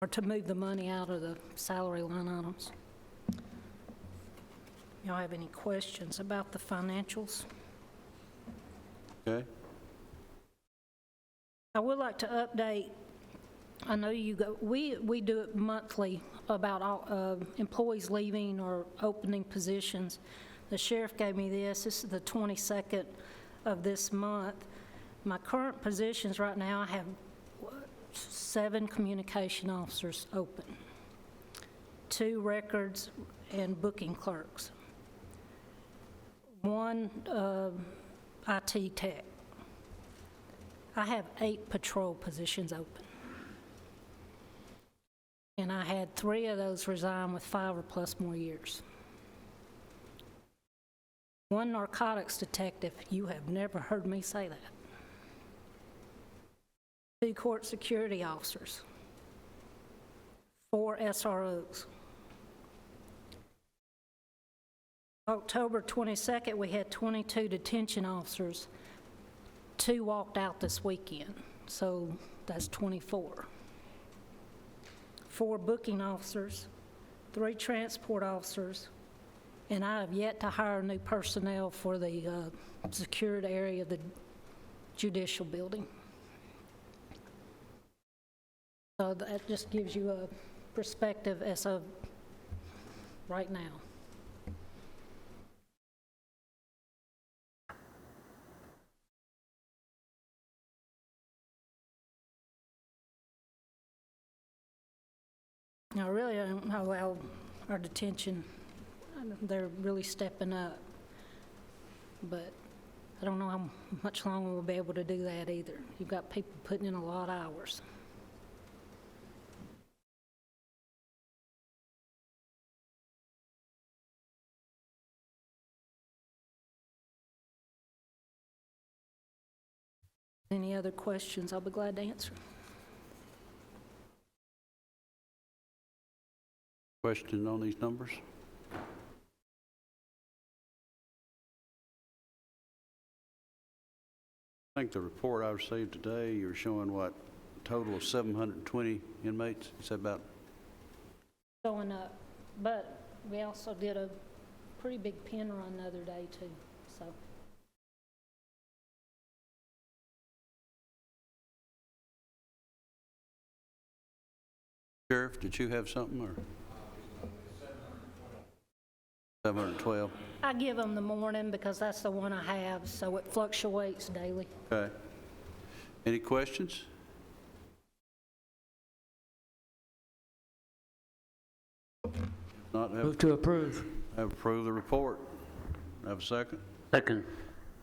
T: Or to move the money out of the salary line items. Y'all have any questions about the financials?
A: Okay.
T: I would like to update, I know we do it monthly about all, employees leaving or opening positions. The sheriff gave me this is the 22nd of this month. My current positions right now, I have 7 communication officers open, 2 records and booking clerks, 1 IT tech. I have 8 patrol positions open. And I had 3 of those resign with 5 or plus more years. 1 narcotics detective, you have never heard me say that. 2 court security officers, 4 SROs. October 22nd, we had 22 detention officers. 2 walked out this weekend, so that's 24. 4 booking officers, 3 transport officers, and I have yet to hire new personnel for the secured area of the judicial building. So that just gives you a perspective as of right now. Now, really, I don't know how our detention, they're really stepping up, but I don't know how much longer we'll be able to do that either. You've got people putting in a lot of hours. Any other questions, I'll be glad to answer.
A: Question on these numbers? I think the report I received today, you're showing what, a total of 720 inmates? Is that about?
T: Going up, but we also did a pretty big pen run the other day too, so.
A: Sheriff, did you have something, or? 712.
T: I give them the morning because that's the one I have, so it fluctuates daily.
A: Okay. Any questions? Not have.
L: Move to approve.
A: Have approved the report. Have a second?
C: Second.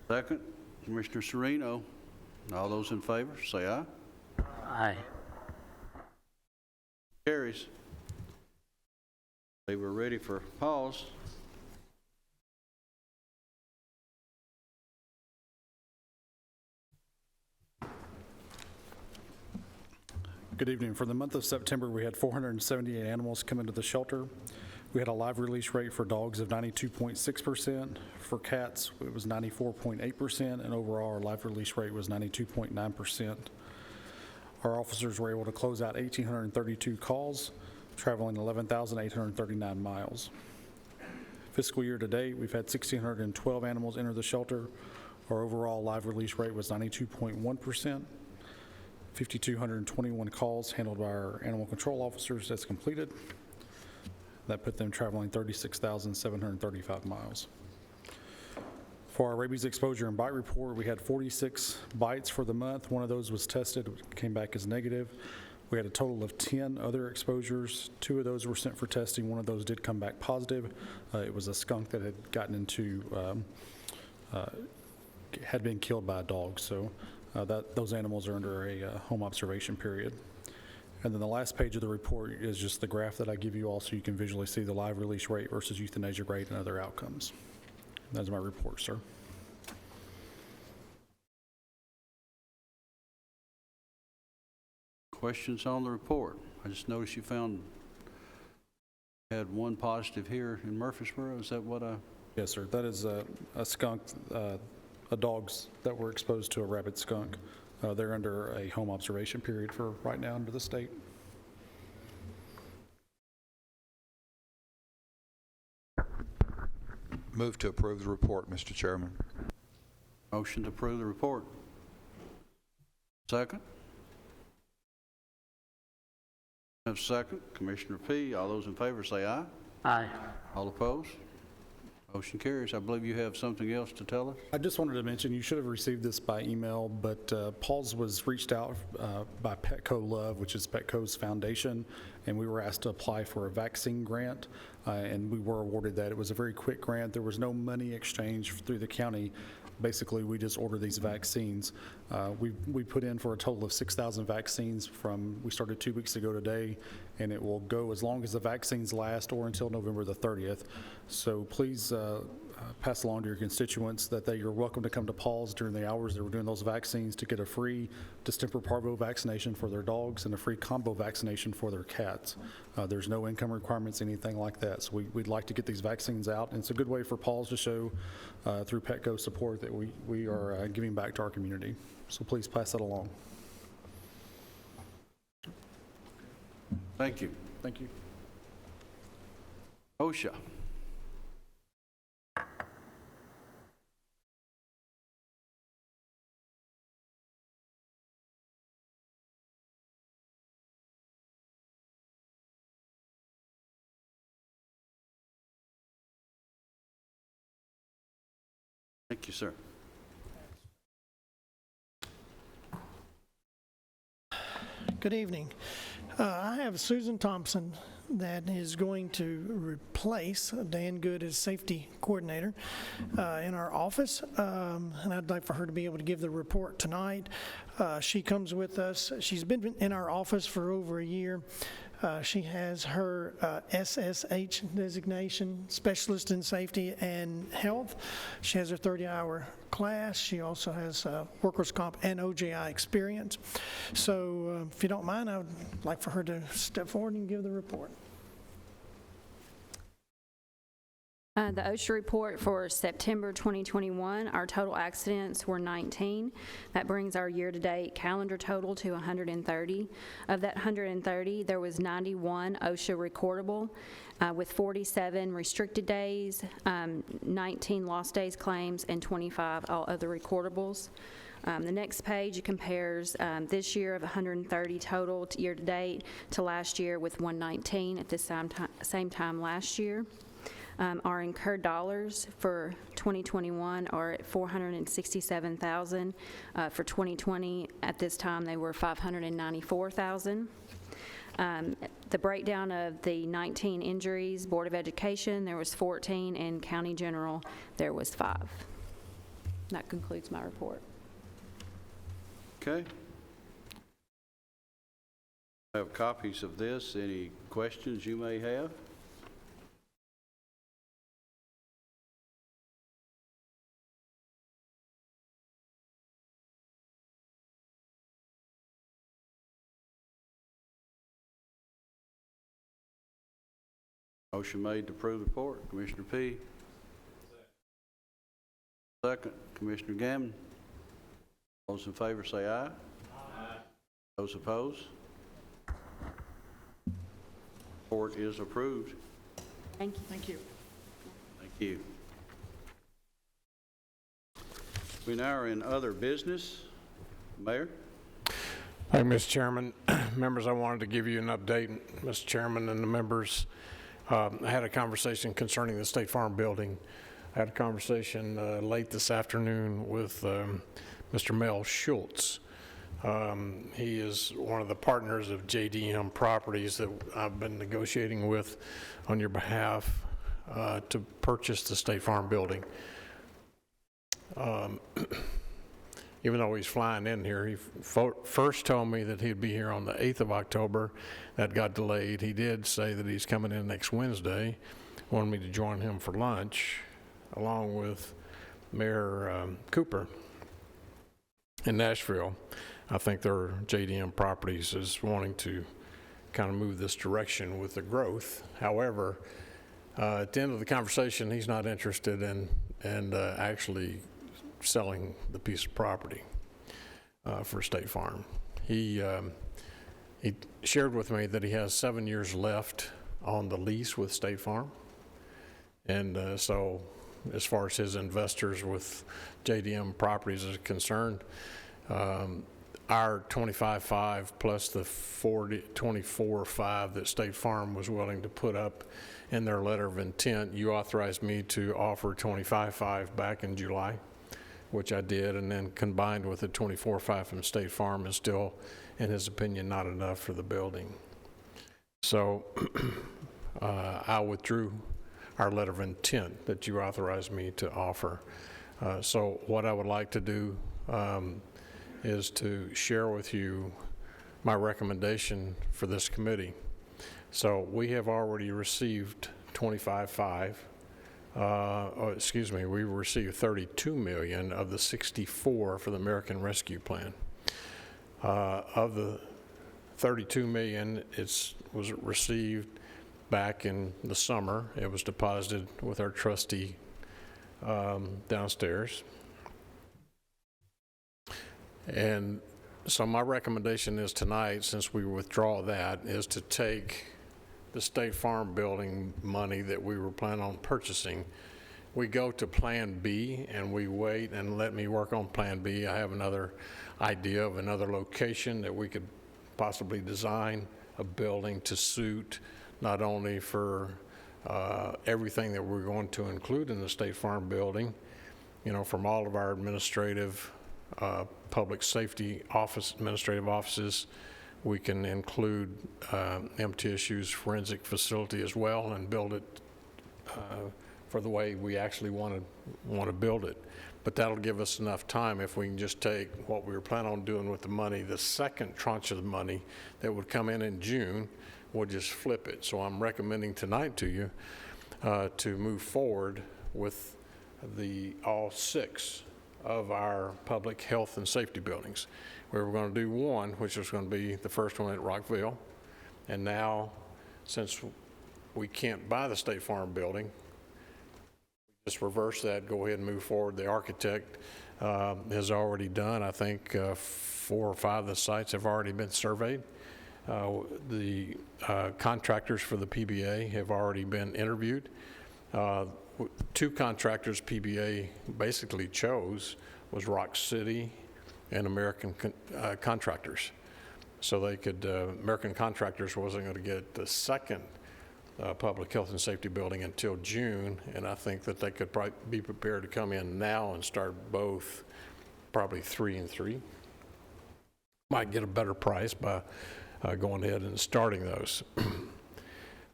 A: Second. Commissioner Sereno. All those in favor, say aye.
C: Aye.
A: Carries. They were ready for pause.
U: Good evening. For the month of September, we had 478 animals come into the shelter. We had a live release rate for dogs of 92.6%. For cats, it was 94.8%, and overall, our live release rate was 92.9%. Our officers were able to close out 1,832 calls, traveling 11,839 miles. Fiscal year to date, we've had 1,612 animals enter the shelter. Our overall live release rate was 92.1%. 5,221 calls handled by our animal control officers that's completed. That put them traveling 36,735 miles. For our rabies exposure and bite report, we had 46 bites for the month. 1 of those was tested, came back as negative. We had a total of 10 other exposures. 2 of those were sent for testing. 1 of those did come back positive. It was a skunk that had gotten into had been killed by a dog. So those animals are under a home observation period. And then the last page of the report is just the graph that I give you all so you can visually see the live release rate versus euthanasia rate and other outcomes. That's my report, sir.
A: Questions on the report? I just noticed you had one positive here in Murfreesboro. Is that what I?
U: Yes, sir. That is a skunk, dogs that were exposed to a rabid skunk. They're under a home observation period for right now under the state.
E: Move to approve the report, Mr. Chairman.
A: Motion to approve the report. Second? Have a second. Commissioner P. All those in favor say aye.
C: Aye.
A: All opposed? Motion carries. I believe you have something else to tell us.
U: I just wanted to mention, you should have received this by email, but Paul's was reached out by Petco Love, which is Petco's foundation, and we were asked to apply for a vaccine grant, and we were awarded that. It was a very quick grant. There was no money exchange through the county. Basically, we just order these vaccines. We put in for a total of 6,000 vaccines we started 2 weeks ago today, and it will go as long as the vaccines last or until November the 30th. So please pass along to your constituents that you're welcome to come to Paul's during the hours that we're doing those vaccines to get a free distemper parvo vaccination for their dogs and a free combo vaccination for their cats. There's no income requirements, anything like that. So we'd like to get these vaccines out, and it's a good way for Paul's to show through Petco support that we are giving back to our community. So please pass that along.
A: Thank you.
U: Thank you.
A: OSHA. Thank you, sir.
D: Good evening. I have Susan Thompson that is going to replace Dan Good as safety coordinator in our office, and I'd like for her to be able to give the report tonight. She comes with us. She's been in our office for over a year. She has her SSH designation, Specialist in Safety and Health. She has her 30-hour class. She also has workers' comp and OJI experience. So if you don't mind, I would like for her to step forward and give the report.
V: The OSHA report for September 2021, our total accidents were 19. That brings our year-to-date calendar total to 130. Of that 130, there was 91 OSHA recordable, with 47 restricted days, 19 lost days claims, and 25 all other recordables. The next page compares this year of 130 total year-to-date to last year with 119 at the same time last year. Our incurred dollars for 2021 are at $467,000. For 2020, at this time, they were $594,000. The breakdown of the 19 injuries, Board of Education, there was 14, and County General, there was 5. That concludes my report.
A: Okay. I have copies of this. Any questions you may have? Motion made to approve the report. Commissioner P. Second. Commissioner Gammon. Those in favor say aye. Aye. Those opposed? Report is approved.
V: Thank you.
D: Thank you.
A: Thank you. We now are in other business. Mayor?
B: Thank you, Mr. Chairman. Members, I wanted to give you an update, Mr. Chairman and the members. I had a conversation concerning the State Farm building. I had a conversation late this afternoon with Mr. Mel Schultz. He is one of the partners of JDM Properties that I've been negotiating with on your behalf to purchase the State Farm building. even though he's flying in here, he first told me that he'd be here on the 8th of October. That got delayed. He did say that he's coming in next Wednesday, wanted me to join him for lunch, along with Mayor Cooper in Nashville. I think their JDM Properties is wanting to kind of move this direction with the growth. However, at the end of the conversation, he's not interested in actually selling the piece of property for State Farm. He shared with me that he has 7 years left on the lease with State Farm. And so as far as his investors with JDM Properties is concerned, our 25.5 plus the 24.5 that State Farm was willing to put up in their letter of intent, you authorized me to offer 25.5 back in July, which I did, and then combined with the 24.5 from State Farm is still, in his opinion, not enough for the building. So I withdrew our letter of intent that you authorized me to offer. So what I would like to do is to share with you my recommendation for this committee. So we have already received 25.5. We received 32 million of the 64 for the American Rescue Plan. Of the 32 million, was received back in the summer. It was deposited with our trustee downstairs. And so my recommendation is tonight, since we withdraw that, is to take the State Farm building money that we were planning on purchasing. We go to Plan B and we wait and let me work on Plan B. I have another idea of another location that we could possibly design a building to suit not only for everything that we're going to include in the State Farm building, you know, from all of our administrative, public safety administrative offices. We can include MTSU's forensic facility as well and build it for the way we actually want to build it. But that'll give us enough time if we can just take what we were planning on doing with the money, the second tranche of the money that would come in June, we'll just flip it. So I'm recommending tonight to you to move forward with all 6 of our public health and safety buildings. We were going to do one, which was going to be the first one at Rockville. And now, since we can't buy the State Farm building, just reverse that, go ahead and move forward. The architect has already done, I think, 4 or 5 of the sites have already been surveyed. The contractors for the PBA have already been interviewed. 2 contractors PBA basically chose was Rock City and American Contractors. So they could, American Contractors wasn't going to get the second public health and safety building until June, and I think that they could probably be prepared to come in now and start both, probably 3 and 3. Might get a better price by going ahead and starting those.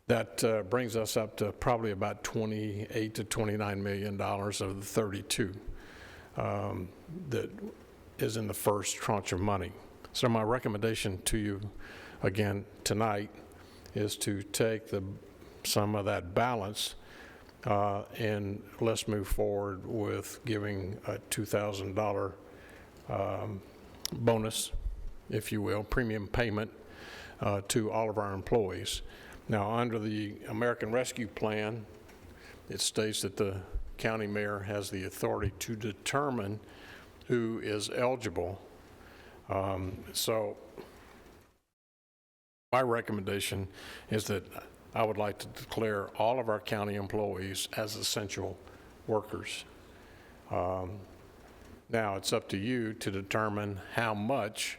B: That brings us up to probably about $28 to $29 million of the 32 that is in the first tranche of money. So my recommendation to you again tonight is to take some of that balance and let's move forward with giving a $2,000 bonus, if you will, premium payment to all of our employees. Now, under the American Rescue Plan, it states that the county mayor has the authority to determine who is eligible. So my recommendation is that I would like to declare all of our county employees as essential workers. Now, it's up to you to determine how much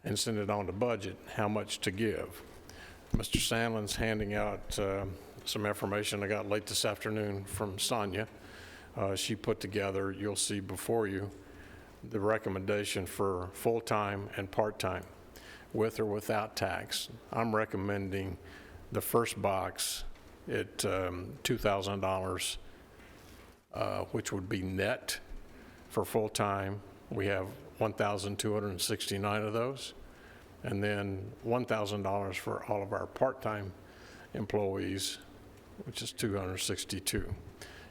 B: and send it on the budget, how much to give. Mr. Sandlin's handing out some information I got late this afternoon from Sonia. She put together, you'll see before you, the recommendation for full-time and part-time, with or without tax. I'm recommending the first box at $2,000, which would be net
M: For full-time, we have 1,269 of those, and then $1,000 for all of our part-time employees, which is 262.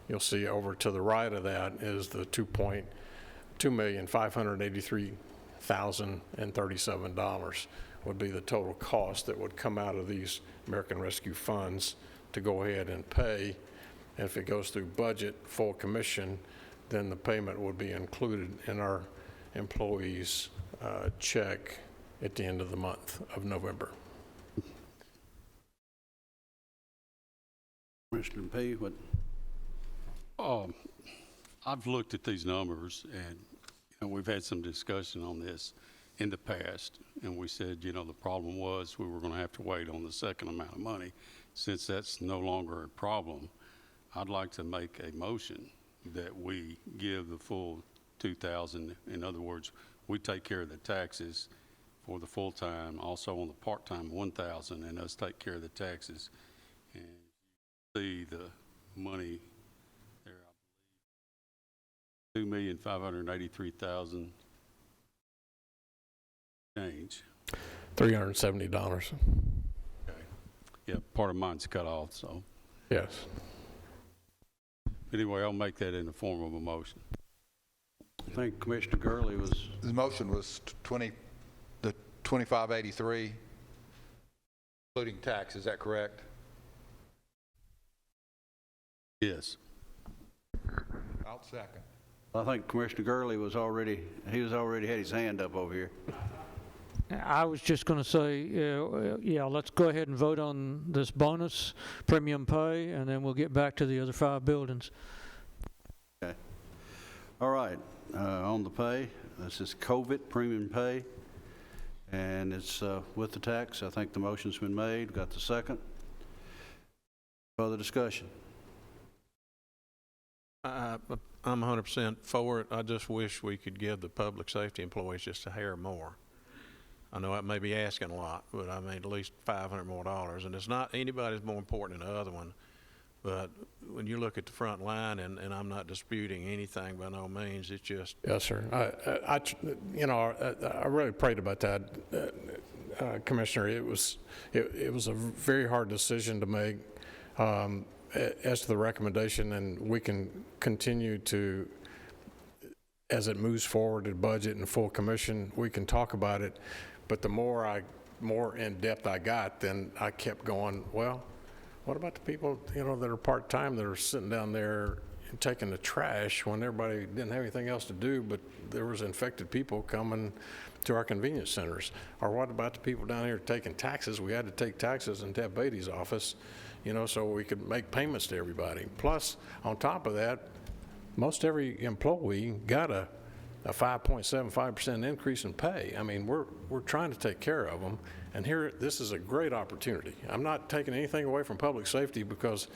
M: You'll see over to the right of that is the $2,583,037 would be the total cost that would come out of these American Rescue funds to go ahead and pay. And if it goes through budget, full commission, then the payment would be included in our employees' check at the end of the month of November.
A: Commissioner P., what?
I: I've looked at these numbers, and we've had some discussion on this in the past, and we said, the problem was we were going to have to wait on the second amount of money. Since that's no longer a problem, I'd like to make a motion that we give the full $2,000. In other words, we take care of the taxes for the full-time, also on the part-time $1,000, and us take care of the taxes. And see the money there, I believe, $2,583,000 change.
M: $370.
I: Okay. Yeah, part of mine's cut off, so.
M: Yes.
I: Anyway, I'll make that in the form of a motion.
A: I think Commissioner Gurley was...
E: The motion was 2583, including tax, is that correct?
I: Yes.
E: I'll second.
A: I think Commissioner Gurley was already had his hand up over here.
L: I was just going to say, yeah, let's go ahead and vote on this bonus premium pay, and then we'll get back to the other 5 buildings.
A: Okay. All right. On the pay, this is COVID premium pay, and it's with the tax. I think the motion's been made. Got the second. Further discussion?
B: I'm 100% for it. I just wish we could give the public safety employees just a hair more. I know I may be asking a lot, but I mean at least $500 more, and it's not anybody's more important than the other one. But when you look at the front line, and I'm not disputing anything by no means, it's just...
M: Yes, sir. I really prayed about that, Commissioner. It was a very hard decision to make as to the recommendation, and we can continue to, as it moves forward to budget and full commission, we can talk about it. But the more in depth I got, then I kept going, well, what about the people, that are part-time that are sitting down there and taking the trash when everybody didn't have anything else to do, but there was infected people coming to our convenience centers? Or what about the people down here taking taxes? We had to take taxes in Ted Beatty's office, so we could make payments to everybody. Plus, on top of that, most every employee got a 5.75% increase in pay. I mean, we're trying to take care of them, and here, this is a great opportunity. I'm not taking anything away from public safety because,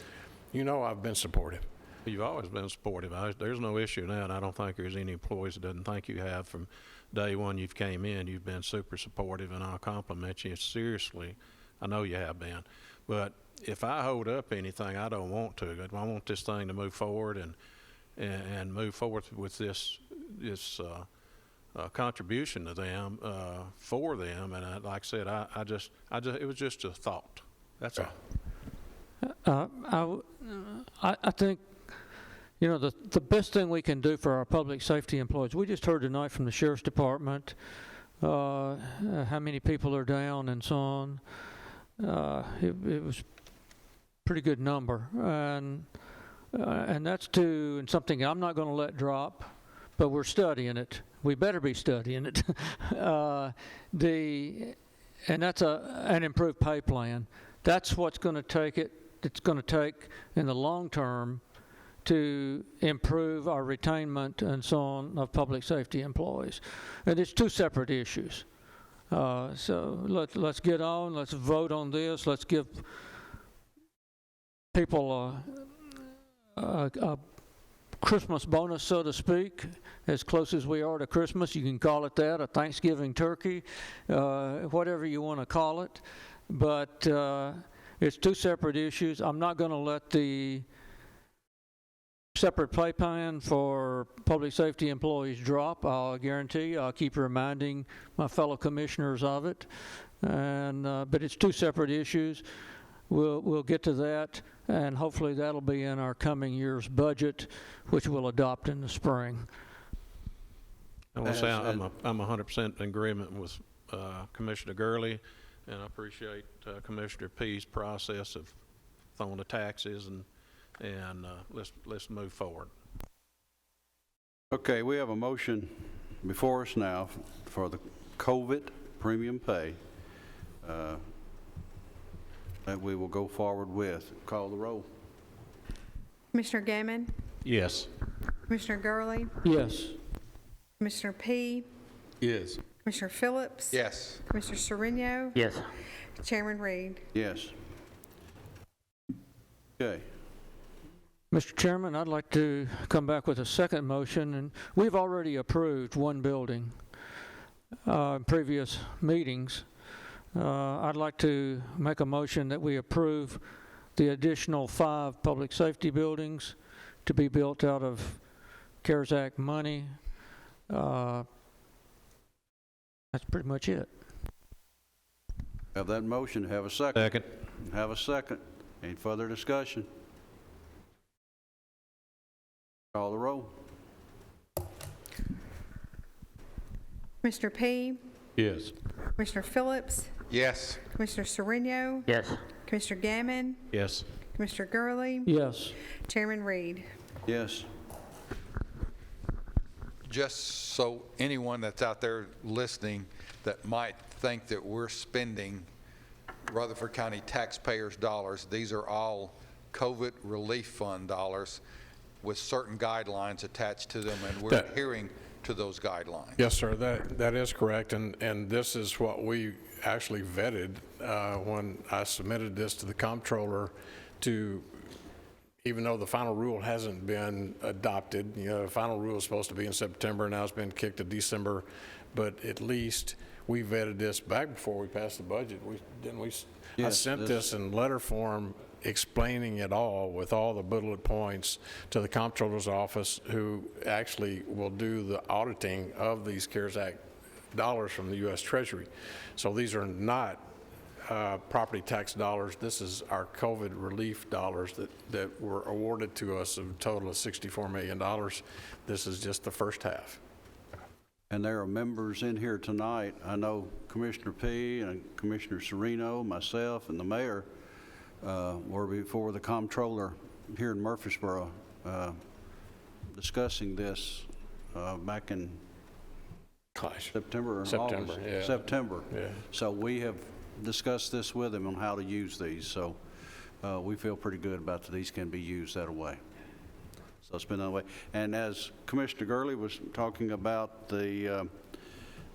M: I've been supportive.
B: You've always been supportive. There's no issue now, and I don't think there's any employees that doesn't think you have. From day one you've came in, you've been super supportive, and I'll compliment you. Seriously, I know you have been. But if I hold up anything, I don't want to. I want this thing to move forward and move forward with this contribution to them, for them. And like I said, it was just a thought. That's all.
L: I think, the best thing we can do for our public safety employees, we just heard tonight from the Sheriff's Department, how many people are down and so on. It was a pretty good number. And that's and something I'm not going to let drop, but we're studying it. We better be studying it. And that's an improved pay plan. That's what's going to take it. It's going to take in the long term to improve our retainment and so on of public safety employees. And it's 2 separate issues. So let's get on. Let's vote on this. Let's give people a Christmas bonus, so to speak, as close as we are to Christmas. You can call it that, a Thanksgiving turkey, whatever you want to call it. But it's 2 separate issues. I'm not going to let the separate pay plan for public safety employees drop, I'll guarantee. I'll keep reminding my fellow commissioners of it. And but it's two separate issues. We'll get to that, and hopefully that'll be in our coming year's budget, which we'll adopt in the spring.
B: I will say I'm 100% in agreement with Commissioner Gurley, and I appreciate Commissioner P's process of throwing the taxes, and let's move forward.
A: Okay, we have a motion before us now for the COVID premium pay that we will go forward with. Call the roll.
K: Commissioner Gammon,
B: Yes.
K: Commissioner Gurley,
L: Yes.
K: Commissioner P,
I: Yes.
K: Commissioner Phillips.
E: Yes.
K: Commissioner Sereno.
C: Yes.
K: Chairman Reed.
A: Yes. Okay.
L: Mr. Chairman, I'd like to come back with a second motion, and we've already approved one building in previous meetings. I'd like to make a motion that we approve the additional 5 public safety buildings to be built out of CARES Act money. That's pretty much it.
A: Have that motion. Have a second.
B: Second.
A: Have a second. Any further discussion? Call the roll.
K: Commissioner P,
B: Yes.
K: Commissioner Phillips,
E: Yes.
K: Commissioner Sereno,
C: Yes.
K: Commissioner Gammon,
B: Yes.
K: Commissioner Gurley,
L: Yes.
K: Chairman Reed.
A: Yes.
E: Just so anyone that's out there listening that might think that we're spending Rutherford County taxpayers' dollars, these are all COVID relief fund dollars with certain guidelines attached to them, and we're adhering to those guidelines.
M: Yes, sir, that is correct, and this is what we actually vetted when I submitted this to the comptroller to, even though the final rule hasn't been adopted, you know, the final rule is supposed to be in September, now it's been kicked to December, but at least we vetted this back before we passed the budget. I sent this in letter form explaining it all with all the bullet points to the comptroller's office, who actually will do the auditing of these CARES Act dollars from the U.S. Treasury. So these are not property tax dollars. This is our COVID relief dollars that were awarded to us, a total of $64 million. This is just the first half.
A: And there are members in here tonight. I know Commissioner P and Commissioner Sereno, myself, and the mayor were before the comptroller here in Murfreesboro discussing this back in September or August.
M: Yeah.
A: September.
M: Yeah.
A: So we have discussed this with them on how to use these. So we feel pretty good about that these can be used that way. So it's been that way. And as Commissioner Gurley was talking about the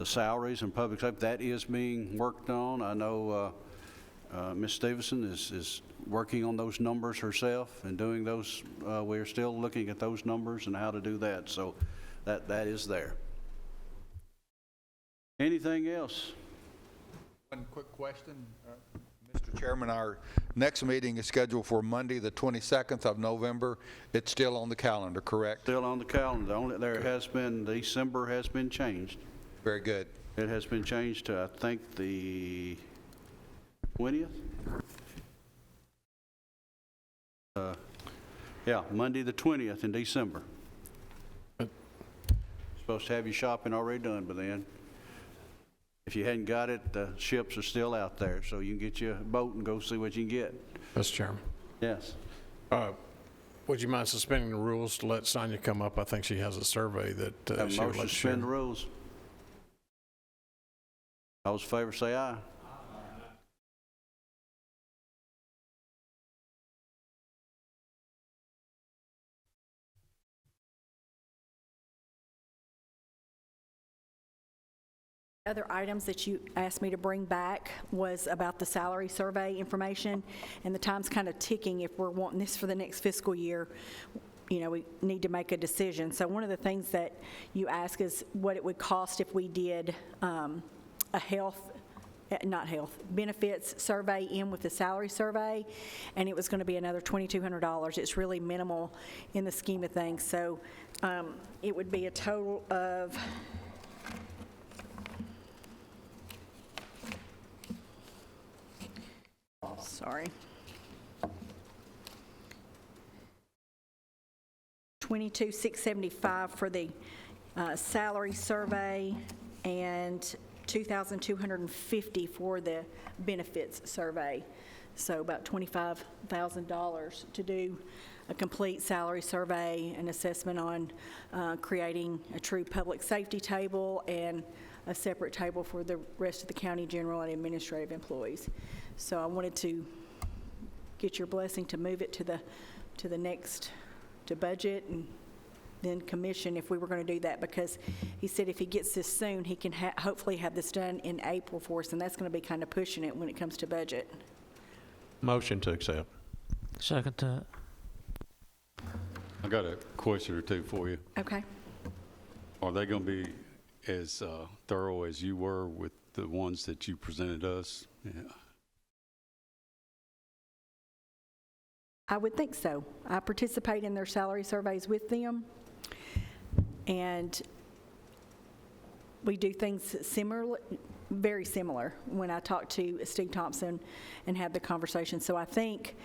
A: salaries and public safety, that is being worked on. I know Ms. Stevenson is working on those numbers herself and doing those. We're still looking at those numbers and how to do that. So that is there. Anything else?
E: One quick question, Mr. Chairman. Our next meeting is scheduled for Monday, the 22nd of November. It's still on the calendar, correct?
A: Still on the calendar. Only there has been, December has been changed.
E: Very good.
A: It has been changed to, I think, the 20th? Yeah, Monday the 20th in December. Supposed to have your shopping already done by then. If you hadn't got it, the ships are still out there, so you can get you a boat and go see what you can get.
M: Mr. Chairman.
A: Yes.
M: Would you mind suspending the rules to let Sonia come up? I think she has a survey that she would
A: Motion
M: like
A: to
M: to share.
A: suspend the rules. All those in favor say aye.
F: Other items that you asked me to bring back was about the salary survey information, and the time's kind of ticking. If we're wanting this for the next fiscal year, you know, we need to make a decision. So one of the things that you ask is what it would cost if we did a health not health, benefits survey in with the salary survey, and it was going to be another $2,200. It's really minimal in the scheme of things. So it would be a total of $22,675 for the salary survey and $2,250 for the benefits survey. So about $25,000 to do a complete salary survey, an assessment on creating a true public safety table, and a separate table for the rest of the county general and administrative employees. So I wanted to get your blessing to move it to the next, to budget and then commission if we were going to do that, because he said if he gets this soon, he can hopefully have this done in April for us, and that's going to be kind of pushing it when it comes to budget.
B: Motion to accept.
L: Second that.
I: I got a question or two for you.
F: Okay.
I: Are they going to be as thorough as you were with the ones that you presented us? Yeah.
F: I would think so. I participate in their salary surveys with them, and we do things similar, very similar when I talk to Steve Thompson and have the conversation. So I think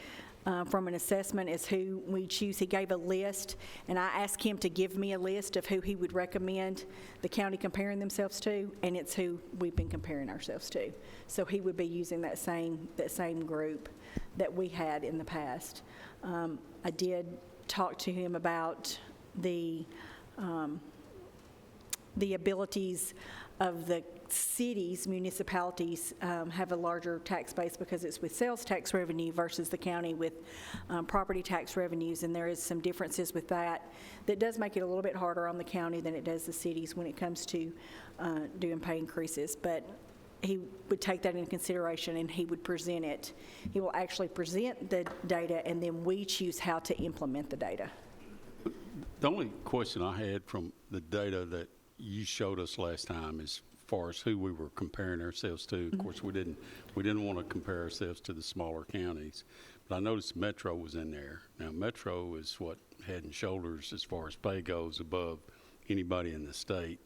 F: from an assessment is who we choose. He gave a list, and I asked him to give me a list of who he would recommend the county comparing themselves to, and it's who we've been comparing ourselves to. So he would be using that same group that we had in the past. I did talk to him about the abilities of the cities, municipalities have a larger tax base because it's with sales tax revenue versus the county with property tax revenues, and there is some differences with that does make it a little bit harder on the county than it does the cities when it comes to doing pay increases. But he would take that into consideration and he would present it. He will actually present the data, and then we choose how to implement the data.
I: The only question I had from the data that you showed us last time as far as who we were comparing ourselves to, of course, we didn't want to compare ourselves to the smaller counties, but I noticed Metro was in there. Now, Metro is what, head and shoulders as far as pay goes above anybody in the state.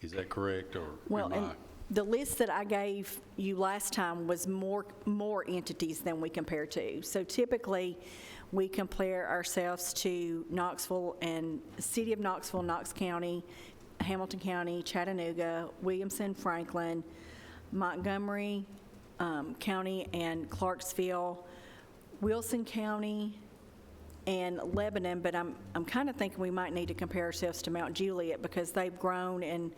I: Is that correct, or
F: well,
I: am I?
F: The list that I gave you last time was more entities than we compare to. So typically, we compare ourselves to Knoxville and City of Knoxville, Knox County, Hamilton County, Chattanooga, Williamson, Franklin, Montgomery County, and Clarksville, Wilson County, and Lebanon. But I'm kind of thinking we might need to compare ourselves to Mount Juliet because they've grown and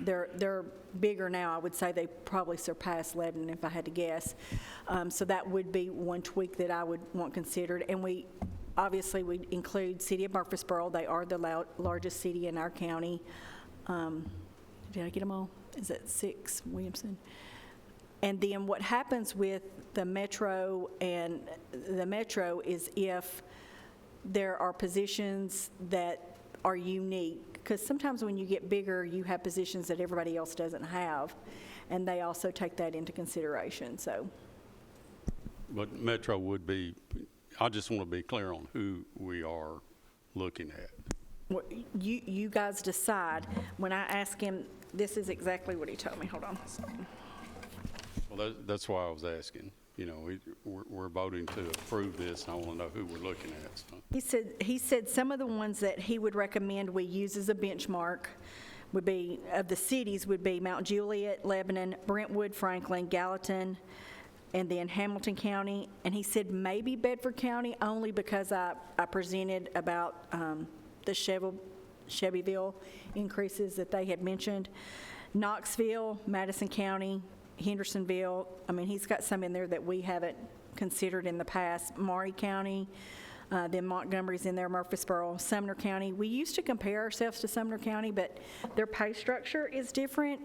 F: they're bigger now. I would say they probably surpass Lebanon if I had to guess. So that would be one tweak that I would want considered. And we obviously would include City of Murfreesboro. They are the largest city in our county. Did I get them all? Is that 6, Williamson? And then what happens with the Metro and the Metro is if there are positions that are unique, because sometimes when you get bigger, you have positions that everybody else doesn't have, and they also take that into consideration. So,
I: But Metro would be, I just want to be clear on who we are looking at.
F: well, you guys decide. When I ask him, this is exactly what he told me. Hold on a second.
I: Well, that's why I was asking. You know, we're voting to approve this, and I want to know who we're looking at. So.
F: He said some of the ones that he would recommend we use as a benchmark would be, of the cities, would be Mount Juliet, Lebanon, Brentwood, Franklin, Gallatin, and then Hamilton County. And he said maybe Bedford County, only because I presented about the Shelbyville increases that they had mentioned. Knoxville, Madison County, Hendersonville. I mean, he's got some in there that we haven't considered in the past. Maury County, then Montgomery's in there, Murfreesboro, Sumner County. We used to compare ourselves to Sumner County, but their pay structure is different.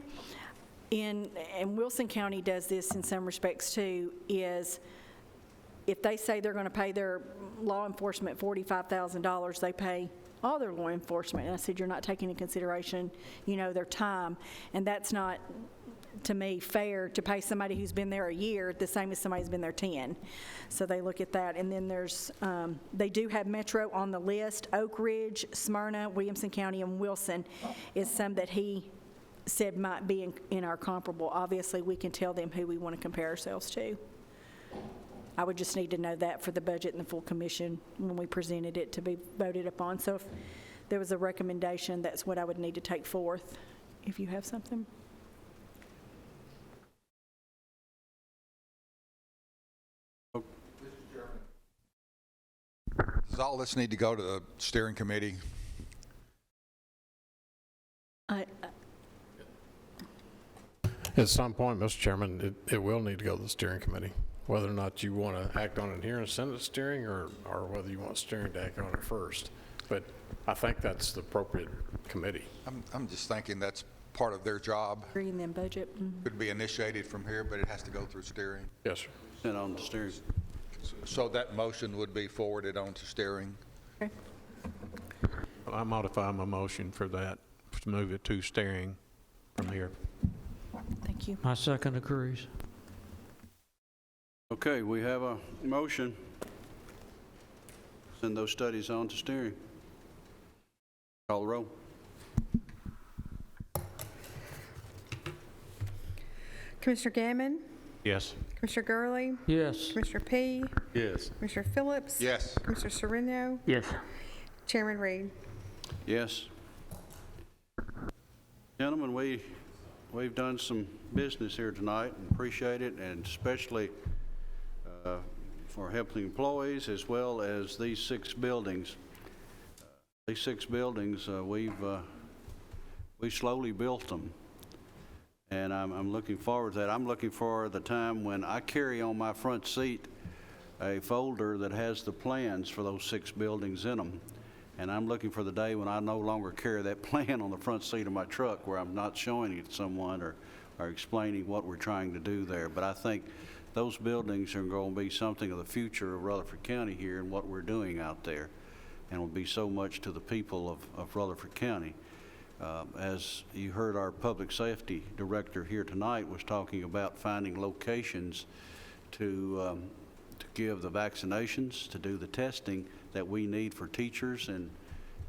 F: And Wilson County does this in some respects too, is if they say they're going to pay their law enforcement $45,000, they pay all their law enforcement. And I said, you're not taking into consideration, their time. And that's not, to me, fair to pay somebody who's been there a year the same as somebody who's been there 10. So they look at that. And then there's, they do have Metro on the list. Oak Ridge, Smyrna, Williamson County, and Wilson is some that he said might be in our comparable. Obviously, we can tell them who we want to compare ourselves to. I would just need to know that for the budget and the full commission when we presented it to be voted upon. So if there was a recommendation, that's what I would need to take forth, if you have something.
E: Does all this need to go to the steering committee?
M: At some point, Mr. Chairman, it will need to go to the steering committee, whether or not you want to act on it here and send it to steering, or whether you want steering to act on it first. But I think that's the appropriate committee.
E: I'm just thinking that's part of their job.
F: Agreeing them budget.
E: Could be initiated from here, but it has to go through steering.
M: Yes, sir.
A: Send on to steering.
E: So that motion would be forwarded on to steering.
F: Okay.
B: Well, I modify my motion for that, to move it to steering from here.
F: Thank you.
L: My second agrees.
A: Okay, we have a motion. Send those studies on to steering. Call the roll.
K: Commissioner Gammon,
B: Yes.
K: Commissioner Gurley,
L: Yes.
K: Commissioner P,
I: Yes.
K: Commissioner Phillips.
E: Yes.
K: Commissioner Sereno,
C: Yes.
K: Chairman Reed.
A: Yes. Gentlemen, we've done some business here tonight and appreciate it, and especially for helping employees as well as these 6 buildings. These 6 buildings, we slowly built them, and I'm looking forward to that. I'm looking for the time when I carry on my front seat a folder that has the plans for those 6 buildings in them. And I'm looking for the day when I no longer carry that plan on the front seat of my truck, where I'm not showing it to someone or explaining what we're trying to do there. But I think those buildings are going to be something of the future of Rutherford County here and what we're doing out there, and will be so much to the people of Rutherford County. As you heard, our public safety director here tonight was talking about finding locations to give the vaccinations, to do the testing that we need for teachers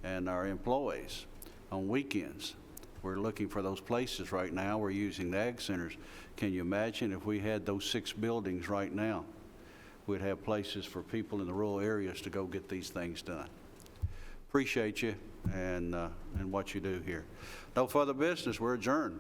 A: and our employees on weekends. We're looking for those places right now. We're using the ag centers. Can you imagine if we had those 6 buildings right now? We'd have places for people in the rural areas to go get these things done. Appreciate you and what you do here. No further business. We're adjourned.